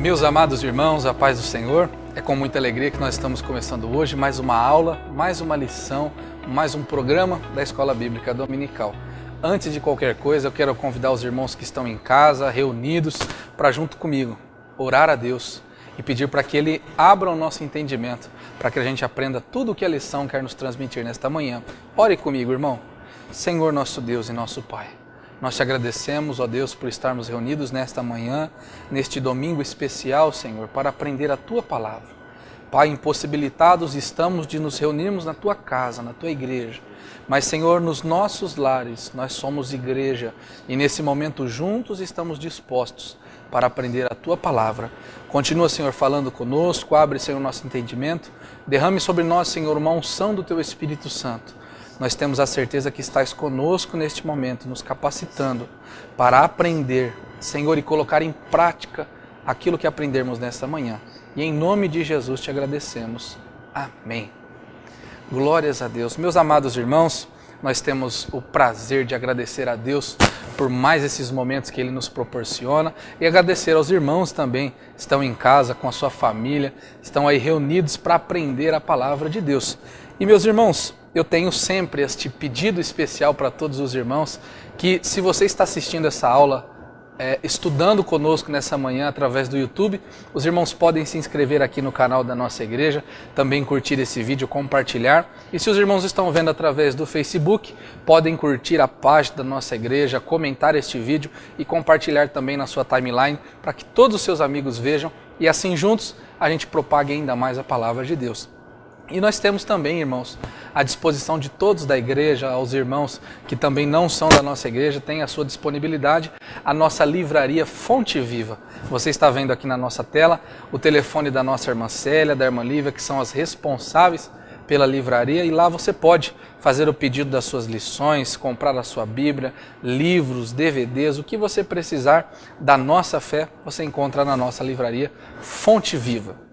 Meus amados irmãos, a paz do Senhor, é com muita alegria que nós estamos começando hoje mais uma aula, mais uma lição, mais um programa da Escola Bíblica Dominical. Antes de qualquer coisa, eu quero convidar os irmãos que estão em casa, reunidos, para junto comigo, orar a Deus e pedir para que Ele abra o nosso entendimento, para que a gente aprenda tudo o que a lição quer nos transmitir nesta manhã. Ore comigo, irmão. Senhor nosso Deus e nosso Pai, nós te agradecemos, ó Deus, por estarmos reunidos nesta manhã, neste domingo especial, Senhor, para aprender a Tua Palavra. Pai, impossibilitados estamos de nos reunirmos na Tua casa, na Tua igreja. Mas, Senhor, nos nossos lares, nós somos igreja e nesse momento juntos estamos dispostos para aprender a Tua Palavra. Continua, Senhor, falando conosco, abre, Senhor, o nosso entendimento, derrame sobre nós, Senhor, uma unção do Teu Espírito Santo. Nós temos a certeza que estás conosco neste momento, nos capacitando para aprender, Senhor, e colocar em prática aquilo que aprendermos nesta manhã. E em nome de Jesus te agradecemos. Amém. Glórias a Deus. Meus amados irmãos, nós temos o prazer de agradecer a Deus por mais esses momentos que Ele nos proporciona e agradecer aos irmãos também que estão em casa com a sua família, estão aí reunidos para aprender a palavra de Deus. E meus irmãos, eu tenho sempre este pedido especial para todos os irmãos, que se você está assistindo essa aula, estudando conosco nessa manhã através do YouTube, os irmãos podem se inscrever aqui no canal da nossa igreja, também curtir esse vídeo, compartilhar. E se os irmãos estão vendo através do Facebook, podem curtir a página da nossa igreja, comentar este vídeo e compartilhar também na sua timeline, para que todos os seus amigos vejam e assim juntos a gente propague ainda mais a palavra de Deus. E nós temos também, irmãos, à disposição de todos da igreja, aos irmãos que também não são da nossa igreja, tem à sua disponibilidade a nossa livraria Fonte Viva. Você está vendo aqui na nossa tela o telefone da nossa irmã Célia, da irmã Lívia, que são as responsáveis pela livraria, e lá você pode fazer o pedido das suas lições, comprar a sua Bíblia, livros, DVDs, o que você precisar da nossa fé, você encontra na nossa livraria Fonte Viva.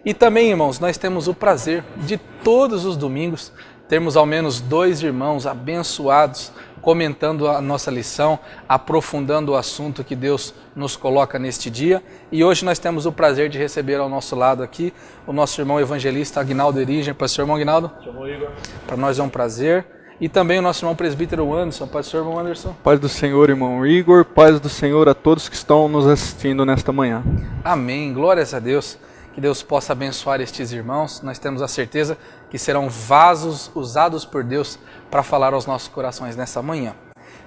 E também, irmãos, nós temos o prazer de todos os domingos termos ao menos 2 irmãos abençoados comentando a nossa lição, aprofundando o assunto que Deus nos coloca neste dia. E hoje nós temos o prazer de receber ao nosso lado aqui o nosso irmão evangelista Aguinaldo Erigen. Pastor irmão Aguinaldo. Chamou Igor. Para nós é um prazer. E também o nosso irmão presbítero Anderson. Pastor irmão Anderson. Paz do Senhor, irmão Igor. Paz do Senhor a todos que estão nos assistindo nesta manhã. Amém. Glórias a Deus. Que Deus possa abençoar estes irmãos. Nós temos a certeza que serão vasos usados por Deus para falar aos nossos corações nessa manhã.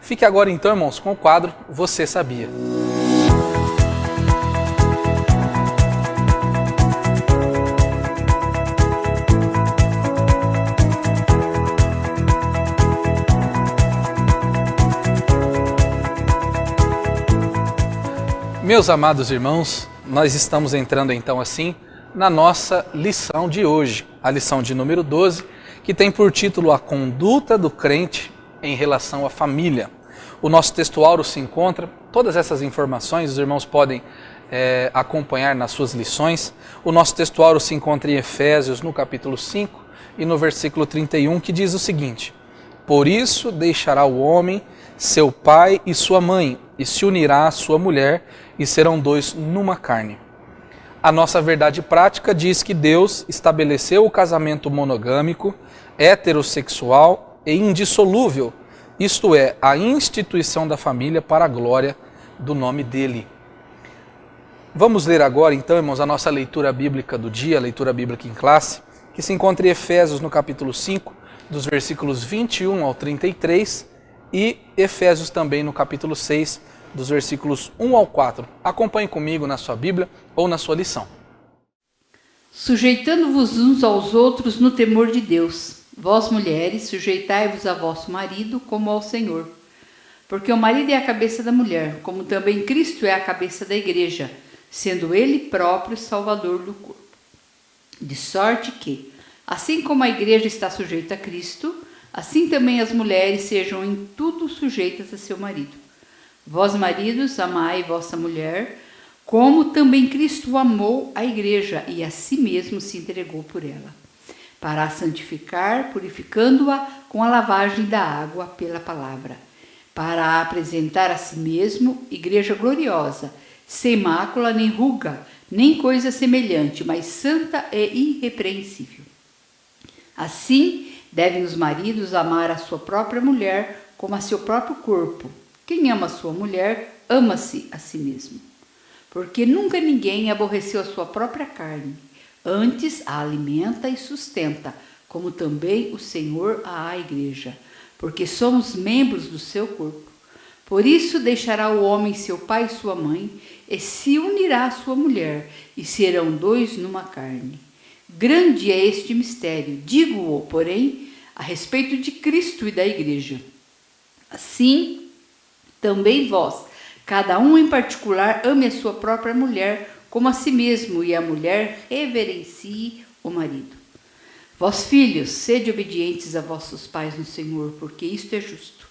Fique agora então, irmãos, com o quadro Você Sabia? Meus amados irmãos, nós estamos entrando então assim na nossa lição de hoje, a lição de número 12, que tem por título A Conduta do Crente em Relação à Família. O nosso textuário se encontra, todas essas informações os irmãos podem acompanhar nas suas lições. O nosso textuário se encontra em Efésios, no capítulo 5 e no versículo 31, que diz o seguinte: Por isso deixará o homem seu pai e sua mãe, e se unirá à sua mulher, e serão 2 numa carne. A nossa verdade prática diz que Deus estabeleceu o casamento monogâmico, heterossexual e indissolúvel, isto é, a instituição da família para a glória do nome dele. Vamos ler agora então, irmãos, a nossa leitura bíblica do dia, a leitura bíblica em classe, que se encontra em Efésios no capítulo 5, dos versículos 21 ao 33, e Efésios também no capítulo 6, dos versículos 1 ao 4. Acompanhe comigo na sua Bíblia ou na sua lição. Sujeitando-vos uns aos outros no temor de Deus. Vós, mulheres, sujeitai-vos a vosso marido como ao Senhor. Porque o marido é a cabeça da mulher, como também Cristo é a cabeça da igreja, sendo ele próprio Salvador do corpo. De sorte que, assim como a igreja está sujeita a Cristo, assim também as mulheres sejam em tudo sujeitas a seu marido. Vós, maridos, amai vossa mulher, como também Cristo amou a igreja e a si mesmo se entregou por ela, para a santificar, purificando-a com a lavagem da água pela palavra, para a apresentar a si mesmo igreja gloriosa, sem mácula nem ruga, nem coisa semelhante, mas santa e irrepreensível. Assim, devem os maridos amar a sua própria mulher como a seu próprio corpo. Quem ama a sua mulher, ama-se a si mesmo. Porque nunca ninguém aborreceu a sua própria carne, antes a alimenta e sustenta, como também o Senhor à igreja, porque somos membros do seu corpo. Por isso deixará o homem seu pai e sua mãe, e se unirá à sua mulher, e serão dois numa carne. Grande é este mistério, digo-o, porém, a respeito de Cristo e da igreja. Assim, também vós, cada um em particular, ame a sua própria mulher como a si mesmo, e a mulher reverencie o marido. Vós, filhos, sede obedientes a vossos pais no Senhor, porque isto é justo.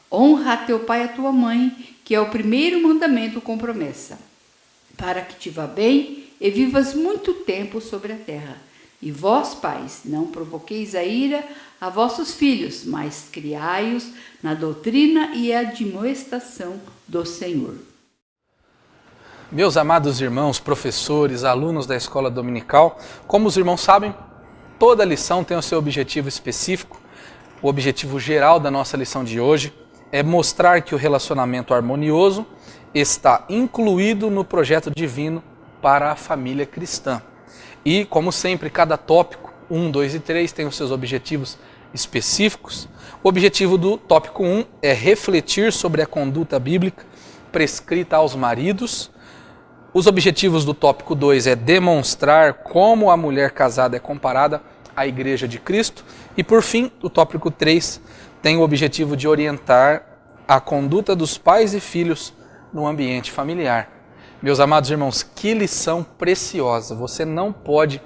Honra a teu pai e a tua mãe, que é o primeiro mandamento com promessa, para que te vá bem e vivas muito tempo sobre a terra. E vós, pais, não provoqueis a ira a vossos filhos, mas criai-os na doutrina e admoestação do Senhor. Meus amados irmãos, professores, alunos da escola dominical, como os irmãos sabem, toda lição tem o seu objetivo específico. O objetivo geral da nossa lição de hoje é mostrar que o relacionamento harmonioso está incluído no projeto divino para a família cristã. E, como sempre, cada tópico, 1, 2 e 3, tem os seus objetivos específicos. O objetivo do tópico 1 é refletir sobre a conduta bíblica prescrita aos maridos. Os objetivos do tópico 2 é demonstrar como a mulher casada é comparada à Igreja de Cristo. E, por fim, o tópico 3 tem o objetivo de orientar a conduta dos pais e filhos no ambiente familiar. Meus amados irmãos, que lição preciosa! Você não pode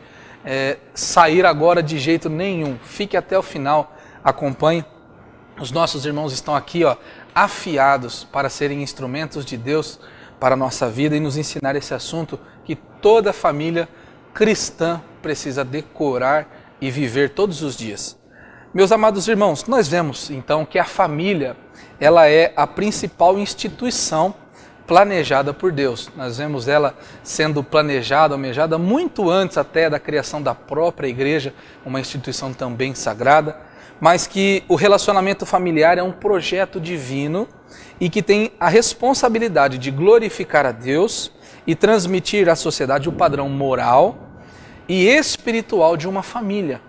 sair agora de jeito nenhum. Fique até o final, acompanhe. Os nossos irmãos estão aqui, afiados para serem instrumentos de Deus para a nossa vida e nos ensinar esse assunto que toda família cristã precisa decorar e viver todos os dias. Meus amados irmãos, nós vemos então que a família ela é a principal instituição planejada por Deus. Nós vemos ela sendo planejada, almejada muito antes até da criação da própria igreja, uma instituição também sagrada, mas que o relacionamento familiar é um projeto divino e que tem a responsabilidade de glorificar a Deus e transmitir à sociedade o padrão moral e espiritual de uma família,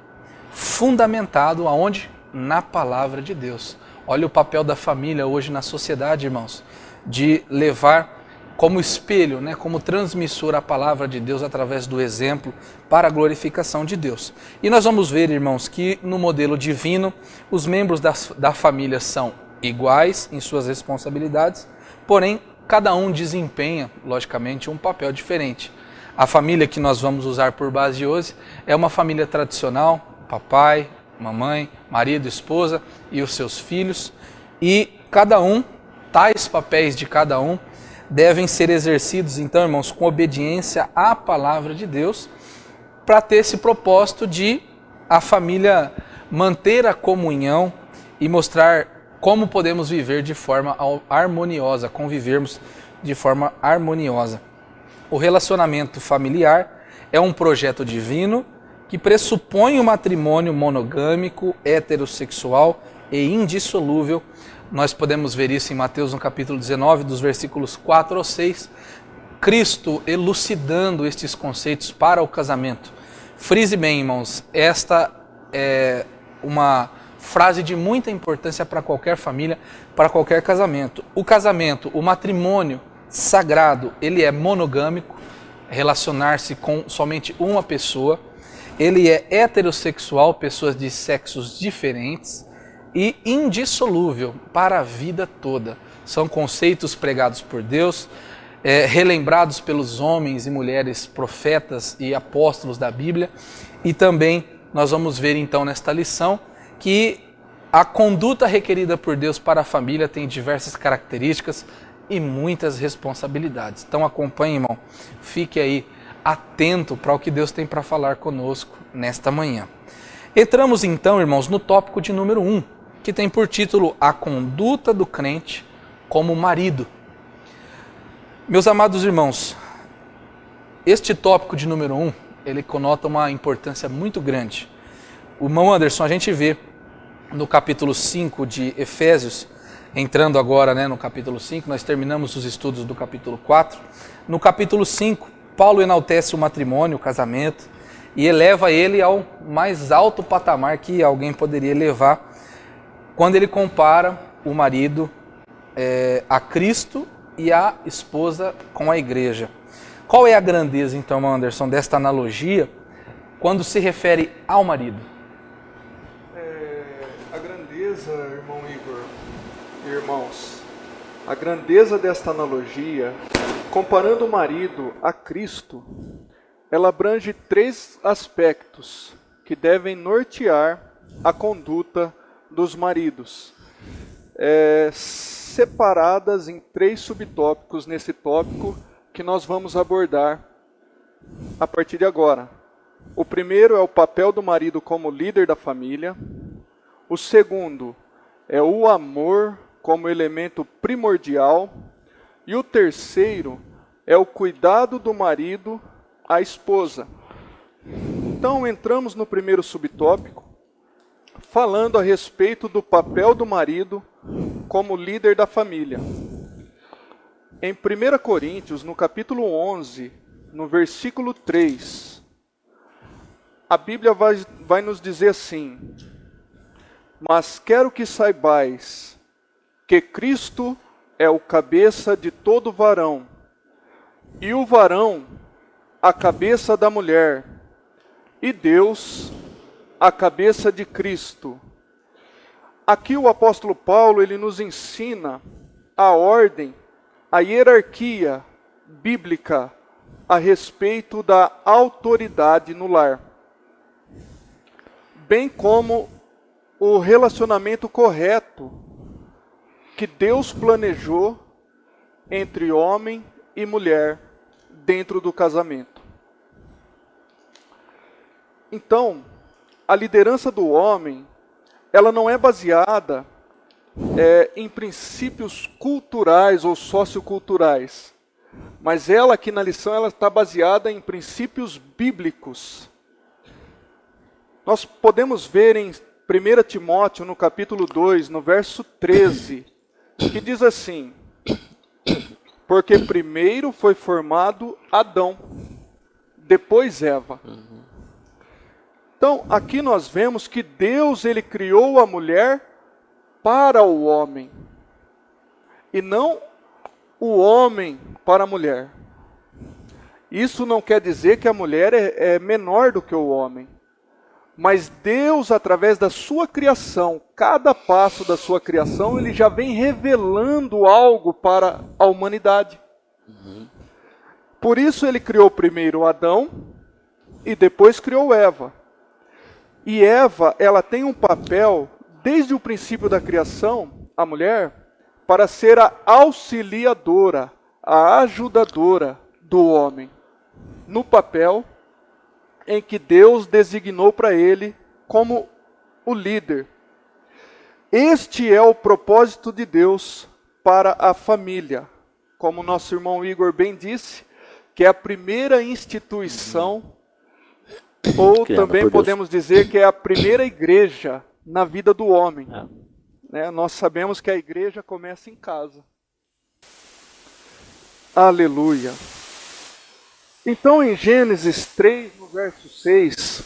fundamentado aonde? Na palavra de Deus. Olha o papel da família hoje na sociedade, irmãos, de levar como espelho, como transmissor a palavra de Deus através do exemplo para a glorificação de Deus. E nós vamos ver, irmãos, que no modelo divino os membros da família são iguais em suas responsabilidades, porém cada um desempenha, logicamente, um papel diferente. A família que nós vamos usar por base hoje é uma família tradicional, papai, mamãe, marido, esposa e os seus filhos, e cada um, tais papéis de cada um, devem ser exercidos, então, irmãos, com obediência à palavra de Deus, para ter esse propósito de a família manter a comunhão e mostrar como podemos viver de forma harmoniosa, convivermos de forma harmoniosa. O relacionamento familiar é um projeto divino que pressupõe um matrimônio monogâmico, heterossexual e indissolúvel. Nós podemos ver isso em Mateus no capítulo 19, dos versículos 4 ao 6, Cristo elucidando estes conceitos para o casamento. Frise bem, irmãos, esta é uma frase de muita importância para qualquer família, para qualquer casamento. O casamento, o matrimônio sagrado, ele é monogâmico, relacionar-se com somente uma pessoa. Ele é heterossexual, pessoas de sexos diferentes, e indissolúvel para a vida toda. São conceitos pregados por Deus, relembrados pelos homens e mulheres profetas e apóstolos da Bíblia. E também nós vamos ver então nesta lição que a conduta requerida por Deus para a família tem diversas características e muitas responsabilidades. Então acompanhe, irmão, fique aí atento para o que Deus tem para falar conosco nesta manhã. Entramos então, irmãos, no tópico de número 1, que tem por título A Conduta do Crente como Marido. Meus amados irmãos, este tópico de número 1, ele conota uma importância muito grande. O irmão Anderson, a gente vê no capítulo 5 de Efésios, entrando agora, no capítulo 5, nós terminamos os estudos do capítulo 4. No capítulo 5, Paulo enaltece o matrimônio, o casamento, e eleva ele ao mais alto patamar que alguém poderia levar, quando ele compara o marido a Cristo e a esposa com a igreja. Qual é a grandeza, então, irmão Anderson, desta analogia quando se refere ao marido? A grandeza, irmão Igor e irmãos, a grandeza desta analogia, comparando o marido a Cristo, ela abrange 3 aspectos que devem nortear a conduta dos maridos, separadas em 3 subtópicos nesse tópico que nós vamos abordar a partir de agora. O primeiro é o papel do marido como líder da família. O segundo é o amor como elemento primordial. E o terceiro é o cuidado do marido à esposa. Então entramos no primeiro subtópico, falando a respeito do papel do marido como líder da família. Em 1 Coríntios, no capítulo 11, no versículo 3, a Bíblia vai nos dizer assim: mas quero que saibais que Cristo é o cabeça de todo varão, e o varão a cabeça da mulher, e Deus a cabeça de Cristo. Aqui o apóstolo Paulo, ele nos ensina a ordem, a hierarquia bíblica a respeito da autoridade no lar, bem como o relacionamento correto que Deus planejou entre homem e mulher dentro do casamento. Então, a liderança do homem, ela não é baseada em princípios culturais ou socioculturais, mas ela aqui na lição ela está baseada em princípios bíblicos. Nós podemos ver em 1 Timóteo, no capítulo 2, no verso 13, que diz assim: porque primeiro foi formado Adão, depois Eva. Então, aqui nós vemos que Deus, ele criou a mulher para o homem, e não o homem para a mulher. Isso não quer dizer que a mulher é menor do que o homem. Mas Deus, através da sua criação, cada passo da sua criação, ele já vem revelando algo para a humanidade. Por isso ele criou primeiro Adão e depois criou Eva. E Eva, ela tem um papel, desde o princípio da criação, a mulher, para ser a auxiliadora, a ajudadora do homem, no papel em que Deus designou para ele como o líder. Este é o propósito de Deus para a família. Como nosso irmão Igor bem disse, que é a primeira instituição, ou também podemos dizer que é a primeira igreja na vida do homem. Nós sabemos que a igreja começa em casa. Aleluia. Então, em Gênesis 3, no verso 6,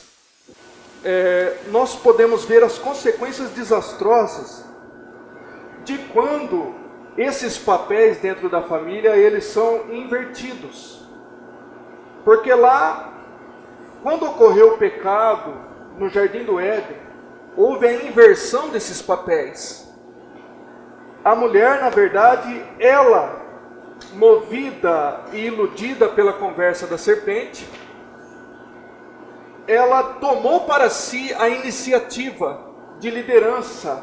nós podemos ver as consequências desastrosas de quando esses papéis dentro da família, eles são invertidos. Porque lá, quando ocorreu o pecado no Jardim do Éden, houve a inversão desses papéis. A mulher, na verdade, ela, movida e iludida pela conversa da serpente, ela tomou para si a iniciativa de liderança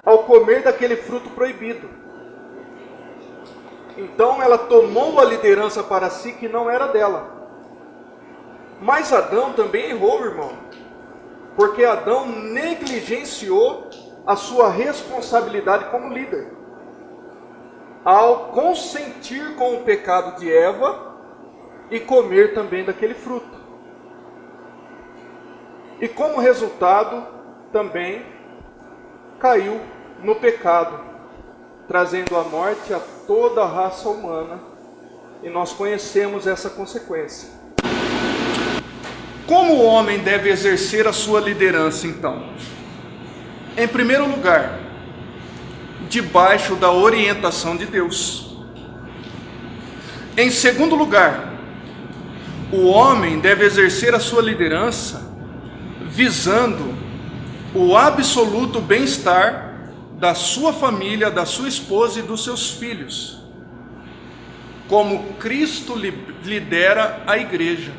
ao comer daquele fruto proibido. Então ela tomou a liderança para si que não era dela. Mas Adão também errou, irmão, porque Adão negligenciou a sua responsabilidade como líder. ao consentir com o pecado de Eva e comer também daquele fruto. E como resultado, também caiu no pecado, trazendo a morte a toda a raça humana. E nós conhecemos essa consequência. Como o homem deve exercer a sua liderança, então? Em primeiro lugar, debaixo da orientação de Deus. Em segundo lugar, o homem deve exercer a sua liderança visando o absoluto bem-estar da sua família, da sua esposa e dos seus filhos, como Cristo lidera a igreja.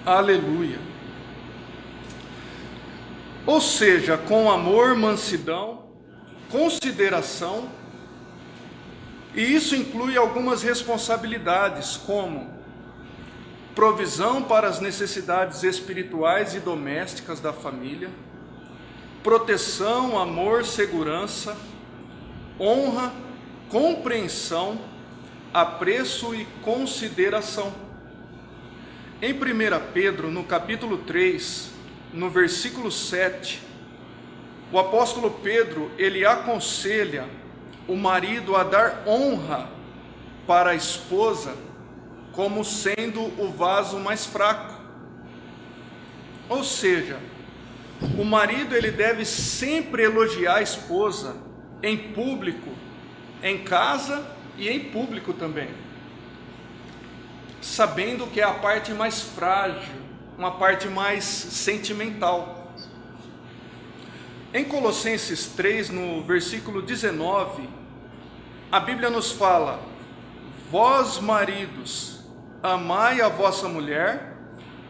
Aleluia! Ou seja, com amor, mansidão, consideração, e isso inclui algumas responsabilidades, como provisão para as necessidades espirituais e domésticas da família, proteção, amor, segurança, honra, compreensão, apreço e consideração. Em 1 Pedro, no capítulo 3, no versículo 7, o apóstolo Pedro, ele aconselha o marido a dar honra para a esposa, como sendo o vaso mais fraco. Ou seja, o marido ele deve sempre elogiar a esposa em público, em casa e em público também, sabendo que é a parte mais frágil, uma parte mais sentimental. Em Colossenses 3, no versículo 19, a Bíblia nos fala: vós maridos, amai a vossa mulher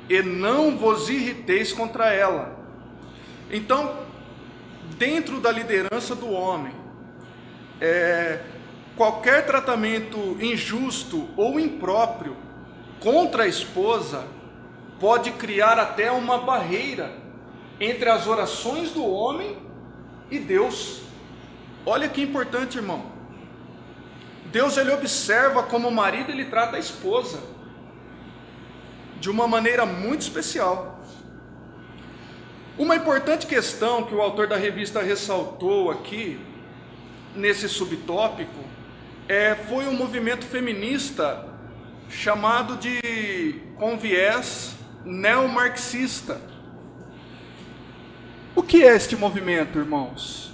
e não vos irriteis contra ela. Então, dentro da liderança do homem, qualquer tratamento injusto ou impróprio contra a esposa pode criar até uma barreira entre as orações do homem e Deus. Olha que importante, irmão. Deus ele observa como o marido ele trata a esposa de uma maneira muito especial. Uma importante questão que o autor da revista ressaltou aqui, nesse subtópico, foi o movimento feminista chamado de com viés neomarxista. O que é este movimento, irmãos?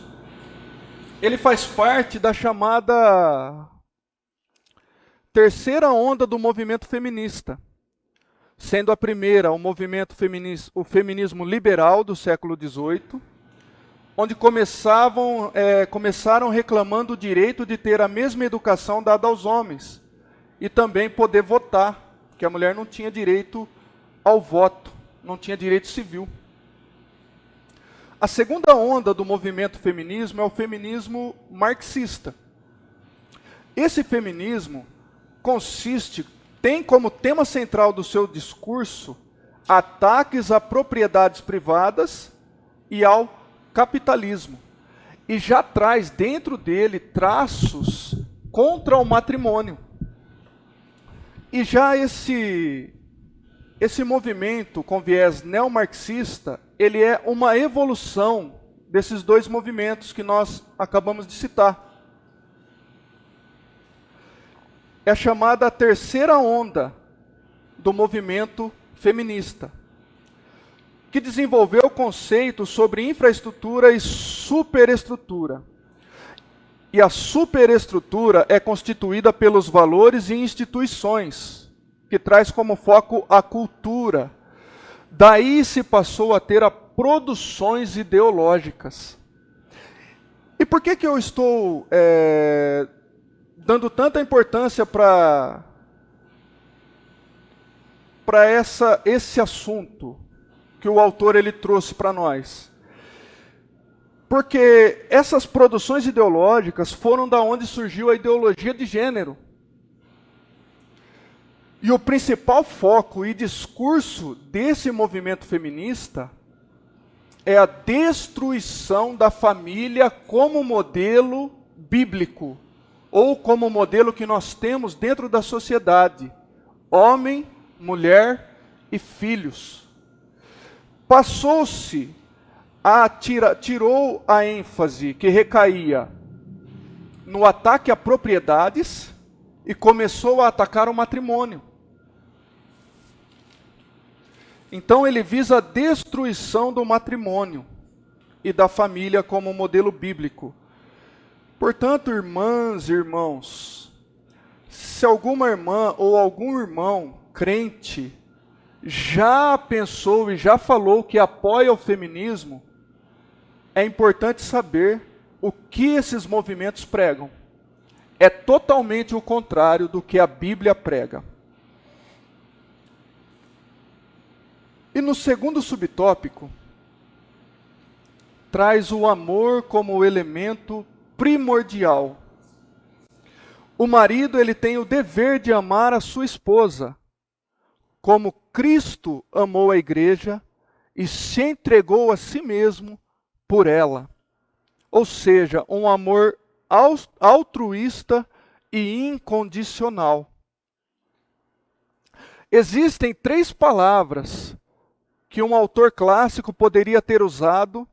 Ele faz parte da chamada terceira onda do movimento feminista, sendo a primeira o feminismo liberal do século XVIII, onde começaram reclamando o direito de ter a mesma educação dada aos homens e também poder votar, que a mulher não tinha direito ao voto, não tinha direito civil. A segunda onda do movimento feminismo é o feminismo marxista. Esse feminismo tem como tema central do seu discurso ataques a propriedades privadas e ao capitalismo. E já traz dentro dele traços contra o matrimônio. E já esse movimento com viés neomarxista, ele é uma evolução desses dois movimentos que nós acabamos de citar. É a chamada terceira onda do movimento feminista, que desenvolveu o conceito sobre infraestrutura e superestrutura. E a superestrutura é constituída pelos valores e instituições, que traz como foco a cultura. Daí se passou a ter produções ideológicas. E por que eu estou dando tanta importância para esse assunto que o autor ele trouxe para nós? Porque essas produções ideológicas foram da onde surgiu a ideologia de gênero. E o principal foco e discurso desse movimento feminista é a destruição da família como modelo bíblico, ou como modelo que nós temos dentro da sociedade: homem, mulher e filhos. Passou-se tirou a ênfase que recaía no ataque a propriedades e começou a atacar o matrimônio. Então ele visa a destruição do matrimônio e da família como modelo bíblico. Portanto, irmãs e irmãos, se alguma irmã ou algum irmão crente já pensou e já falou que apoia o feminismo, é importante saber o que esses movimentos pregam. É totalmente o contrário do que a Bíblia prega. E no segundo subtópico, traz o amor como elemento primordial. O marido, ele tem o dever de amar a sua esposa, como Cristo amou a igreja e se entregou a si mesmo por ela. Ou seja, um amor altruísta e incondicional. Existem 3 palavras que um autor clássico poderia ter usado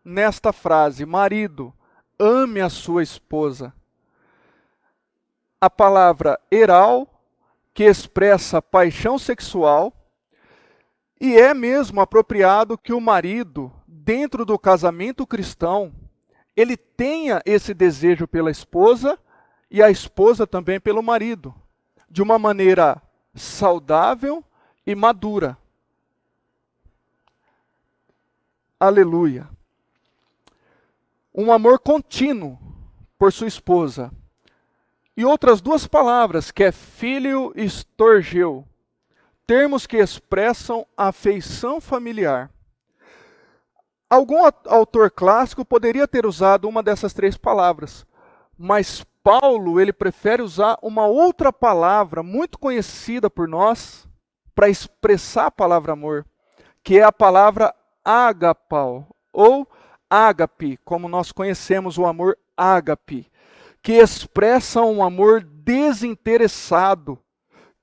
nesta frase: marido, ame a sua esposa. A palavra eral, que expressa paixão sexual, e é mesmo apropriado que o marido, dentro do casamento cristão, ele tenha esse desejo pela esposa e a esposa também pelo marido, de uma maneira saudável e madura. Aleluia. Um amor contínuo por sua esposa. E outras 2 palavras, que é filho e storgeu, termos que expressam afeição familiar. Algum autor clássico poderia ter usado uma dessas 3 palavras, mas Paulo, ele prefere usar uma outra palavra muito conhecida por nós para expressar a palavra amor, que é a palavra agapau, ou ágape, como nós conhecemos o amor ágape, que expressa um amor desinteressado,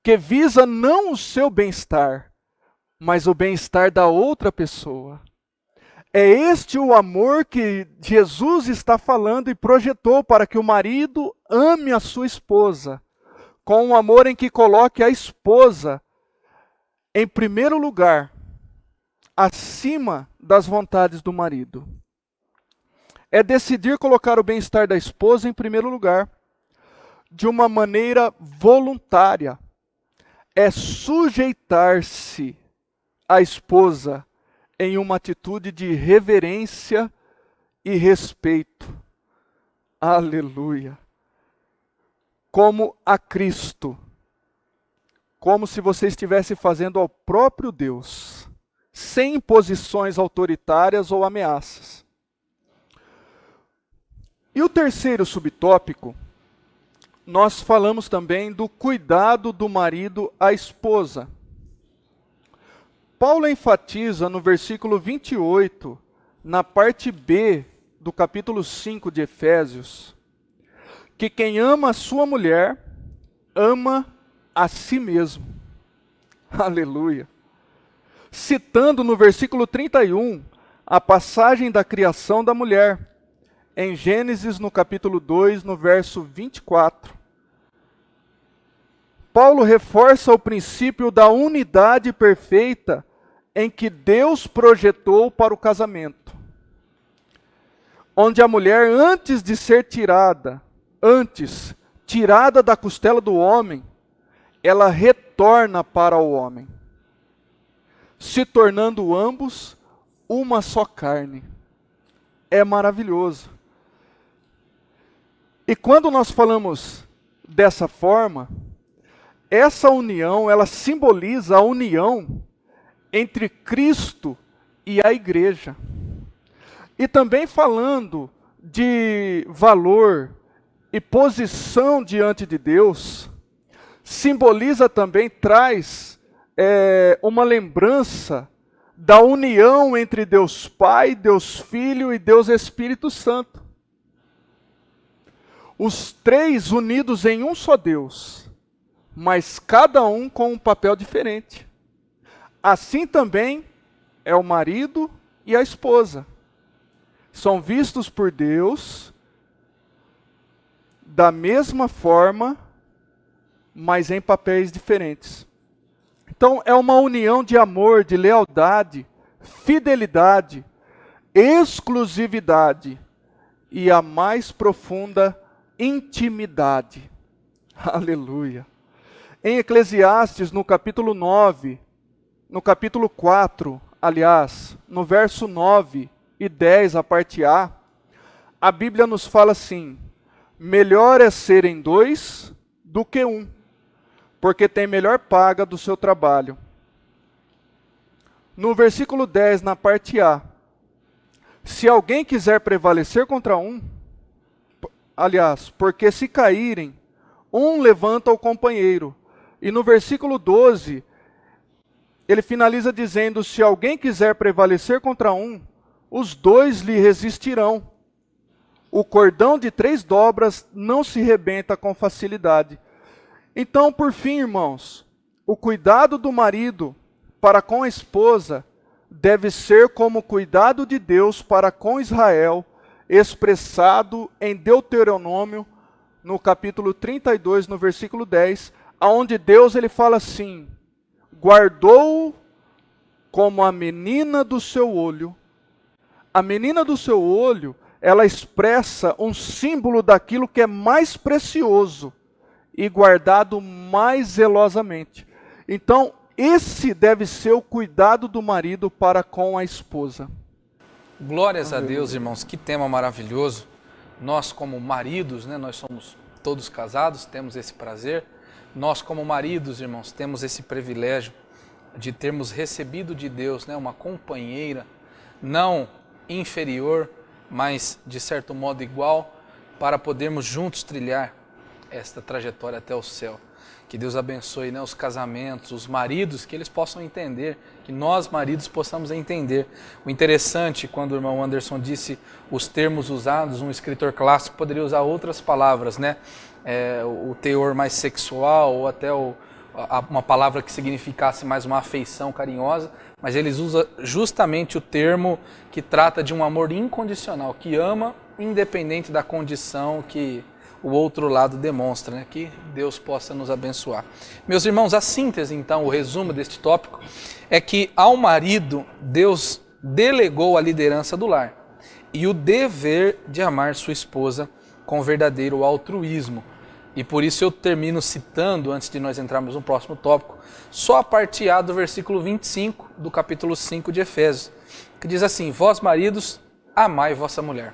que visa não o seu bem-estar, mas o bem-estar da outra pessoa. É este o amor que Jesus está falando e projetou para que o marido ame a sua esposa, com um amor em que coloque a esposa em primeiro lugar, acima das vontades do marido. É decidir colocar o bem-estar da esposa em primeiro lugar, de uma maneira voluntária. É sujeitar-se à esposa em uma atitude de reverência e respeito. Aleluia. Como a Cristo. Como se você estivesse fazendo ao próprio Deus, sem imposições autoritárias ou ameaças. E o terceiro subtópico, nós falamos também do cuidado do marido à esposa. Paulo enfatiza no versículo 28, na parte B do capítulo 5 de Efésios, que quem ama a sua mulher, ama a si mesmo. Aleluia. Citando no versículo 31, a passagem da criação da mulher, em Gênesis, no capítulo 2, no verso 24. Paulo reforça o princípio da unidade perfeita em que Deus projetou para o casamento. Onde a mulher, antes de ser tirada da costela do homem, ela retorna para o homem, se tornando ambos uma só carne. É maravilhoso. E quando nós falamos dessa forma, essa união, ela simboliza a união entre Cristo e a igreja. E também falando de valor e posição diante de Deus, simboliza também, traz uma lembrança da união entre Deus Pai, Deus Filho e Deus Espírito Santo. os três unidos em um só Deus, mas cada um com um papel diferente. Assim também é o marido e a esposa. São vistos por Deus da mesma forma, mas em papéis diferentes. Então é uma união de amor, de lealdade, fidelidade, exclusividade e a mais profunda intimidade. Aleluia. Em Eclesiastes, no capítulo 9, no capítulo 4, aliás, no verso 9 e 10, a parte A Bíblia nos fala assim: melhor é serem dois do que um, porque tem melhor paga do seu trabalho. No versículo 10, na parte A, se alguém quiser prevalecer contra um, aliás, porque se caírem, um levanta o companheiro. E no versículo 12, ele finaliza dizendo: se alguém quiser prevalecer contra um, os dois lhe resistirão. O cordão de 3 dobras não se rebenta com facilidade. Então, por fim, irmãos, o cuidado do marido para com a esposa deve ser como o cuidado de Deus para com Israel, expressado em Deuteronômio, no capítulo 32, no versículo 10, onde Deus ele fala assim: guardou como a menina do seu olho. A menina do seu olho, ela expressa um símbolo daquilo que é mais precioso e guardado mais zelosamente. Então, esse deve ser o cuidado do marido para com a esposa. Glórias a Deus, irmãos, que tema maravilhoso. Nós como maridos, né, nós somos todos casados, temos esse prazer. Nós como maridos, irmãos, temos esse privilégio de termos recebido de Deus, né, uma companheira, não inferior, mas de certo modo igual, para podermos juntos trilhar esta trajetória até o céu. Que Deus abençoe, né, os casamentos, os maridos, que eles possam entender, que nós maridos possamos entender. O interessante, quando o irmão Anderson disse os termos usados, um escritor clássico poderia usar outras palavras, né? O teor mais sexual ou até uma palavra que significasse mais uma afeição carinhosa, mas eles usam justamente o termo que trata de um amor incondicional, que ama independente da condição que o outro lado demonstra, né? Que Deus possa nos abençoar. Meus irmãos, a síntese então, o resumo deste tópico, é que ao marido Deus delegou a liderança do lar e o dever de amar sua esposa com verdadeiro altruísmo. E por isso eu termino citando, antes de nós entrarmos no próximo tópico, só a parte A do versículo 25 do capítulo 5 de Efésios, que diz assim: vós maridos, amai vossa mulher.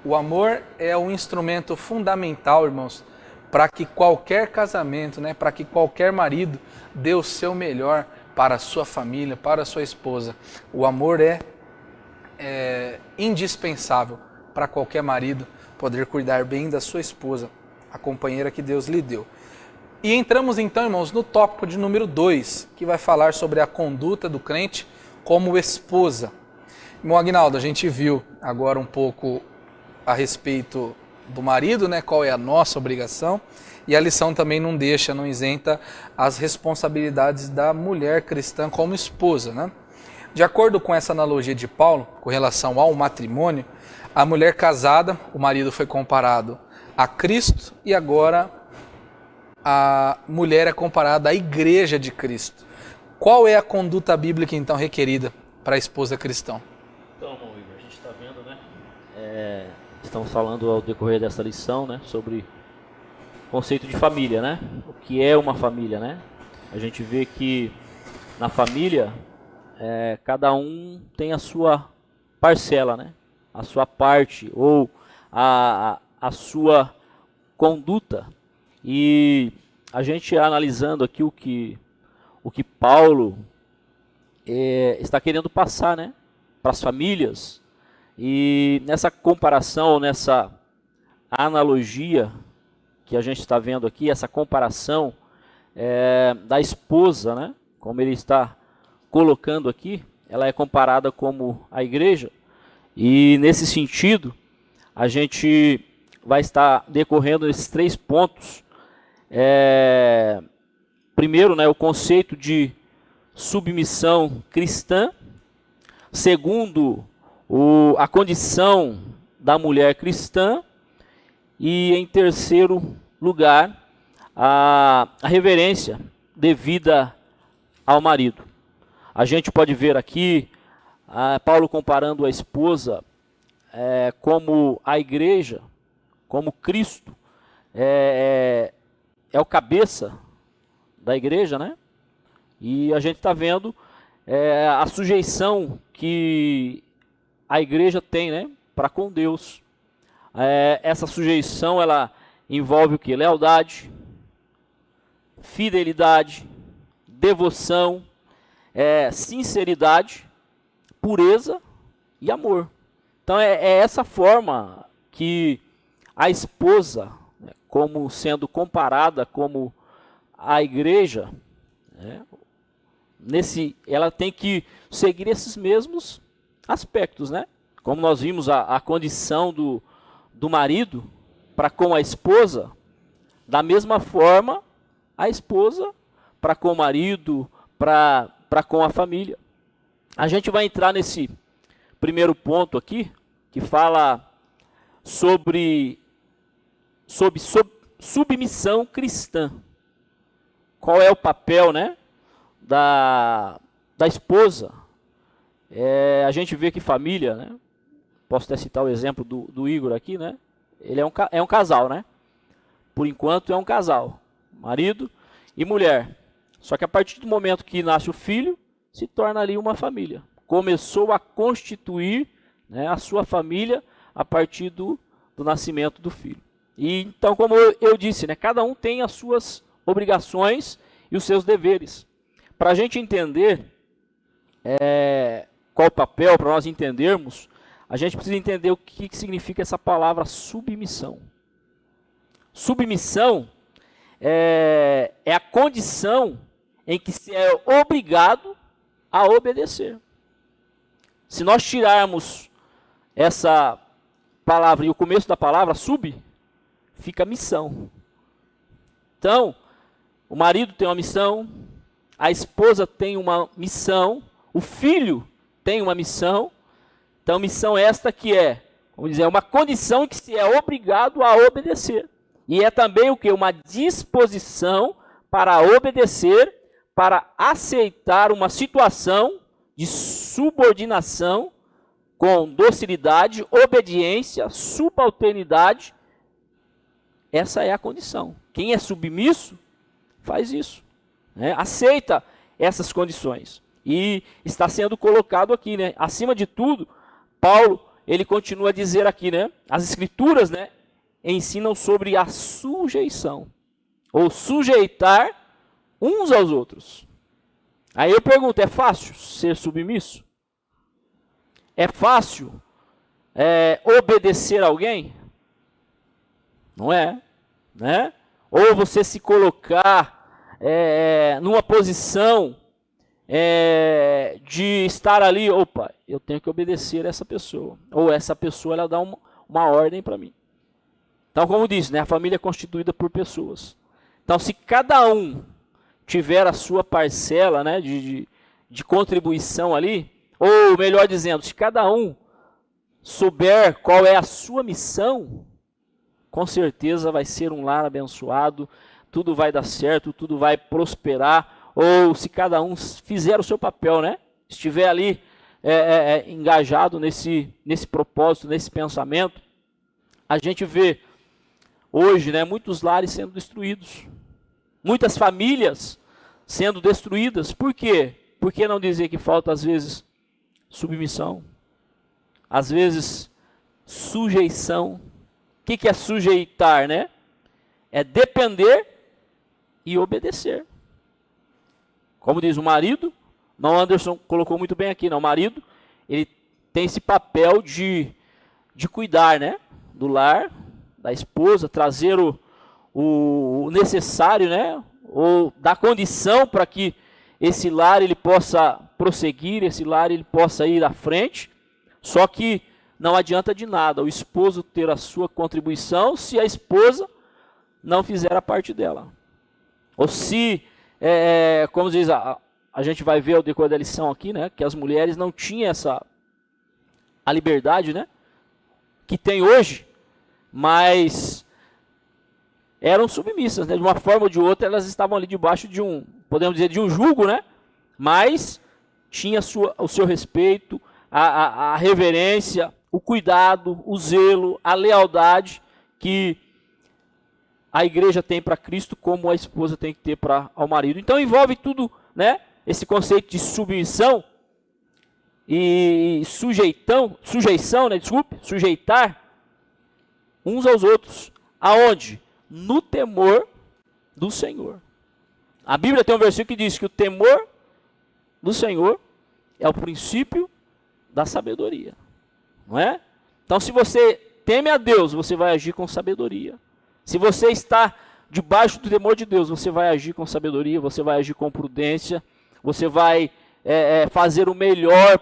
O amor é um instrumento fundamental, irmãos, para que qualquer casamento, né, para que qualquer marido dê o seu melhor para a sua família, para a sua esposa. O amor é indispensável para qualquer marido poder cuidar bem da sua esposa, a companheira que Deus lhe deu. E entramos então, irmãos, no tópico de número 2, que vai falar sobre a conduta do crente como esposa. Irmão Aguinaldo, a gente viu agora um pouco a respeito do marido, né? Qual é a nossa obrigação, e a lição também não isenta as responsabilidades da mulher cristã como esposa, né? De acordo com essa analogia de Paulo, com relação ao matrimônio, a mulher casada, o marido foi comparado a Cristo, e agora a mulher é comparada à igreja de Cristo. Qual é a conduta bíblica então requerida para a esposa cristã? Então, irmão Igor, a gente está vendo, né? Estamos falando ao decorrer dessa lição, né, sobre o conceito de família, né? O que é uma família, né? A gente vê que na família cada um tem a sua parcela, né? A sua parte ou a sua conduta. E a gente analisando aqui o que Paulo está querendo passar, né, para as famílias. E nessa comparação, nessa analogia que a gente está vendo aqui, essa comparação da esposa, né, como ele está colocando aqui, ela é comparada como a igreja. E nesse sentido, a gente vai estar decorrendo nesses 3 pontos. Primeiro, né, o conceito de submissão cristã. Segundo, a condição da mulher cristã. E em terceiro lugar, a reverência devida ao marido. A gente pode ver aqui Paulo comparando a esposa como a igreja, como Cristo é o cabeça da igreja, né? E a gente está vendo a sujeição que a igreja tem, né, para com Deus. Essa sujeição, ela envolve o que? Lealdade, fidelidade, devoção, sinceridade, pureza e amor. Então é essa forma que a esposa, né, como sendo comparada como a igreja, né, ela tem que seguir esses mesmos aspectos, né? Como nós vimos a condição do marido para com a esposa, da mesma forma a esposa para com o marido, para com a família. A gente vai entrar nesse primeiro ponto aqui, que fala sobre submissão cristã. Qual é o papel, né, da esposa? A gente vê que família, né? Posso até citar o exemplo do Igor aqui, né? Ele é um casal, né? Por enquanto é um casal, marido e mulher. Só que a partir do momento que nasce o filho, se torna ali uma família. Começou a constituir, né, a sua família a partir do nascimento do filho. E então, como eu disse, né, cada um tem as suas obrigações e os seus deveres. Para a gente entender qual o papel, para nós entendermos, a gente precisa entender o que significa essa palavra submissão. Submissão é a condição em que se é obrigado a obedecer. Se nós tirarmos essa palavra e o começo da palavra, sub, fica missão. Então, o marido tem uma missão, a esposa tem uma missão, o filho tem uma missão. Então, missão esta que vamos dizer, uma condição que se é obrigado a obedecer. E é também o que? Uma disposição para obedecer, para aceitar uma situação de subordinação com docilidade, obediência, subalternidade. Essa é a condição. Quem é submisso faz isso, né? Aceita essas condições. E está sendo colocado aqui, né? Acima de tudo, Paulo, ele continua a dizer aqui, né? As escrituras, né, ensinam sobre a sujeição, ou sujeitar uns aos outros. Aí eu pergunto, é fácil ser submisso? É fácil obedecer a alguém? Não é, né? Ou você se colocar numa posição de estar ali, opa, eu tenho que obedecer a essa pessoa, ou essa pessoa ela dá uma ordem para mim. Então, como disse, né, a família é constituída por pessoas. Então, se cada um tiver a sua parcela, né, de contribuição ali, ou melhor dizendo, se cada um souber qual é a sua missão, com certeza vai ser um lar abençoado, tudo vai dar certo, tudo vai prosperar. Ou se cada um fizer o seu papel, né? Estiver ali engajado nesse propósito, nesse pensamento, a gente vê hoje, né, muitos lares sendo destruídos, muitas famílias sendo destruídas. Por quê? Por que não dizer que falta às vezes submissão, às vezes sujeição? O que é sujeitar, né? É depender e obedecer. Como diz o marido, não, Anderson colocou muito bem aqui, não, o marido, ele tem esse papel de cuidar, né, do lar, da esposa, trazer o necessário, né, ou dar condição para que esse lar ele possa prosseguir, esse lar ele possa ir à frente. Só que não adianta de nada o esposo ter a sua contribuição se a esposa não fizer a parte dela. Ou se, como diz, a gente vai ver ao decorrer da lição aqui, né, que as mulheres não tinham a liberdade, né, que tem hoje, mas eram submissas, né, de uma forma ou de outra elas estavam ali debaixo de podemos dizer, de um jugo, né, mas tinha o seu respeito, a reverência, o cuidado, o zelo, a lealdade que a igreja tem para Cristo, como a esposa tem que ter ao marido. Então envolve tudo, né, esse conceito de submissão e sujeição, né, sujeitar uns aos outros. Aonde? No temor do Senhor. A Bíblia tem um versículo que diz que o temor do Senhor é o princípio da sabedoria, não é? Então, se você teme a Deus, você vai agir com sabedoria. Se você está debaixo do temor de Deus, você vai agir com sabedoria, você vai agir com prudência, você vai fazer o melhor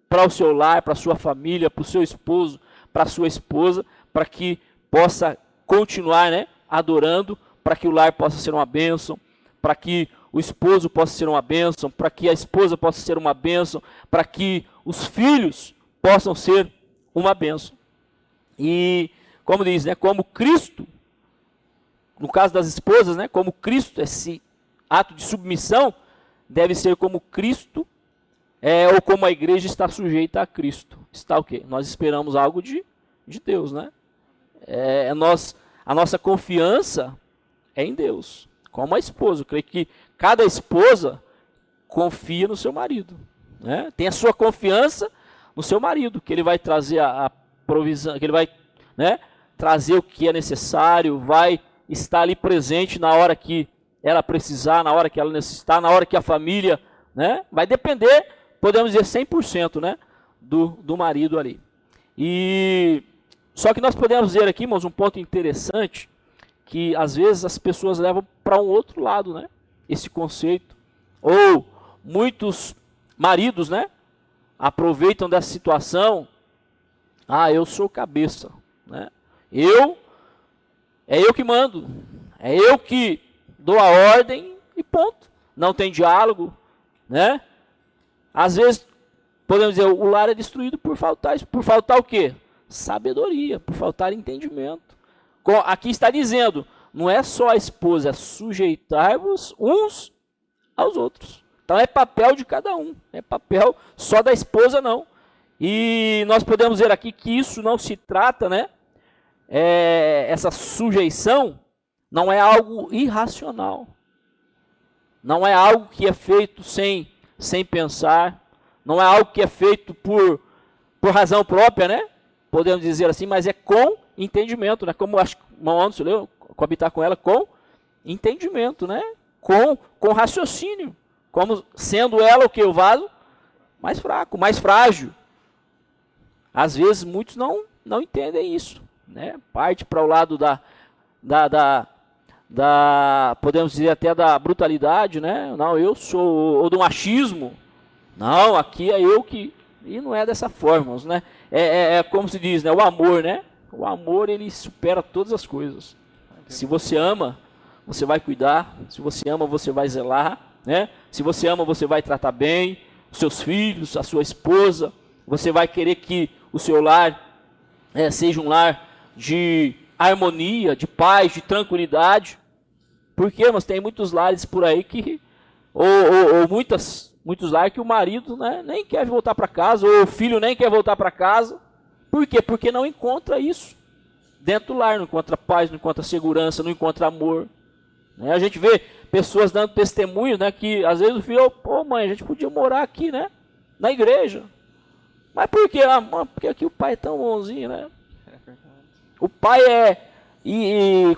para o seu lar, para a sua família, para o seu esposo, para a sua esposa, para que possa continuar, né, adorando, para que o lar possa ser uma bênção, para que o esposo possa ser uma bênção, para que a esposa possa ser uma bênção, para que os filhos possam ser uma bênção. E, como diz, né, como Cristo, no caso das esposas, né, como Cristo, esse ato de submissão deve ser como Cristo, ou como a igreja está sujeita a Cristo. Está o quê? Nós esperamos algo de Deus, né? A nossa confiança é em Deus. Como a esposa, eu creio que cada esposa confia no seu marido, né? Tem a sua confiança no seu marido, que ele vai trazer a provisão, que ele vai, né, trazer o que é necessário, vai estar ali presente na hora que ela precisar, na hora que ela necessitar, na hora que a família, né, vai depender, podemos dizer 100%, né, do marido ali. E só que nós podemos ver aqui, irmãos, um ponto interessante, que às vezes as pessoas levam para um outro lado, né, esse conceito, ou muitos maridos, né, aproveitam dessa situação. Eu sou cabeça, né? É eu que mando, é eu que dou a ordem e ponto. Não tem diálogo, né? Às vezes, podemos dizer, o lar é destruído por faltar o quê? Sabedoria, por faltar entendimento. Aqui está dizendo, não é só a esposa, é sujeitar-vos uns aos outros. Então é papel de cada um, é papel só da esposa não. E nós podemos ver aqui que isso não se trata, né? Essa sujeição não é algo irracional. Não é algo que é feito sem pensar. Não é algo que é feito por razão própria, né? Podemos dizer assim, mas é com entendimento, né? Como acho que o irmão Anderson leu, coabitar com ela, com entendimento, né? Com raciocínio. Como sendo ela o que? O vaso mais fraco, mais frágil. Às vezes muitos não entendem isso, né? Parte para o lado podemos dizer até da brutalidade, né? Não, eu sou, ou do machismo. Não, aqui é eu que... E não é dessa forma, né? É como se diz, né? O amor, né? O amor, ele supera todas as coisas. Se você ama, você vai cuidar. Se você ama, você vai zelar, né? Se você ama, você vai tratar bem os seus filhos, a sua esposa. Você vai querer que o seu lar seja um lar de harmonia, de paz, de tranquilidade. Porque, mas tem muitos lares por aí que... Ou muitos lares que o marido, né, nem quer voltar para casa, ou o filho nem quer voltar para casa. Por quê? Porque não encontra isso dentro do lar, não encontra paz, não encontra segurança, não encontra amor. Né? A gente vê pessoas dando testemunhos, né, que às vezes o filho, pô mãe, a gente podia morar aqui, né, na igreja. Mas por quê? Porque aqui o pai é tão bonzinho, né? O pai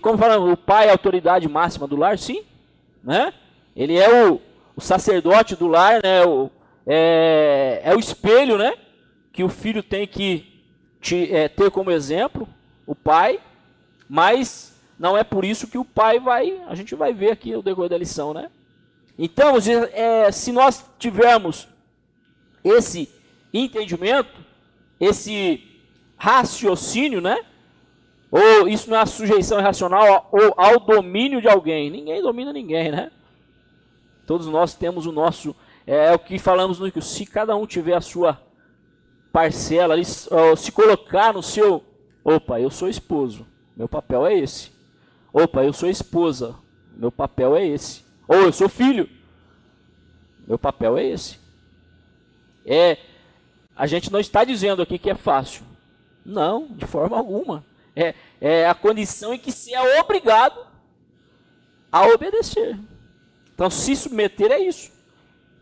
como falamos, o pai é a autoridade máxima do lar, sim, né? Ele é o sacerdote do lar, né? É o espelho, né? Que o filho tem que ter como exemplo, o pai, mas não é por isso que o pai a gente vai ver aqui o decorrer da lição, né? Então, se nós tivermos esse entendimento, esse raciocínio, né? Ou isso não é a sujeição irracional ou ao domínio de alguém. Ninguém domina ninguém, né? Todos nós temos o nosso, é o que falamos no que se cada um tiver a sua parcela ali, se colocar no seu, opa, eu sou esposo, meu papel é esse. Opa, eu sou esposa, meu papel é esse. Ou eu sou filho, meu papel é esse. A gente não está dizendo aqui que é fácil. Não, de forma alguma. É a condição em que se é obrigado a obedecer. Então, se submeter é isso.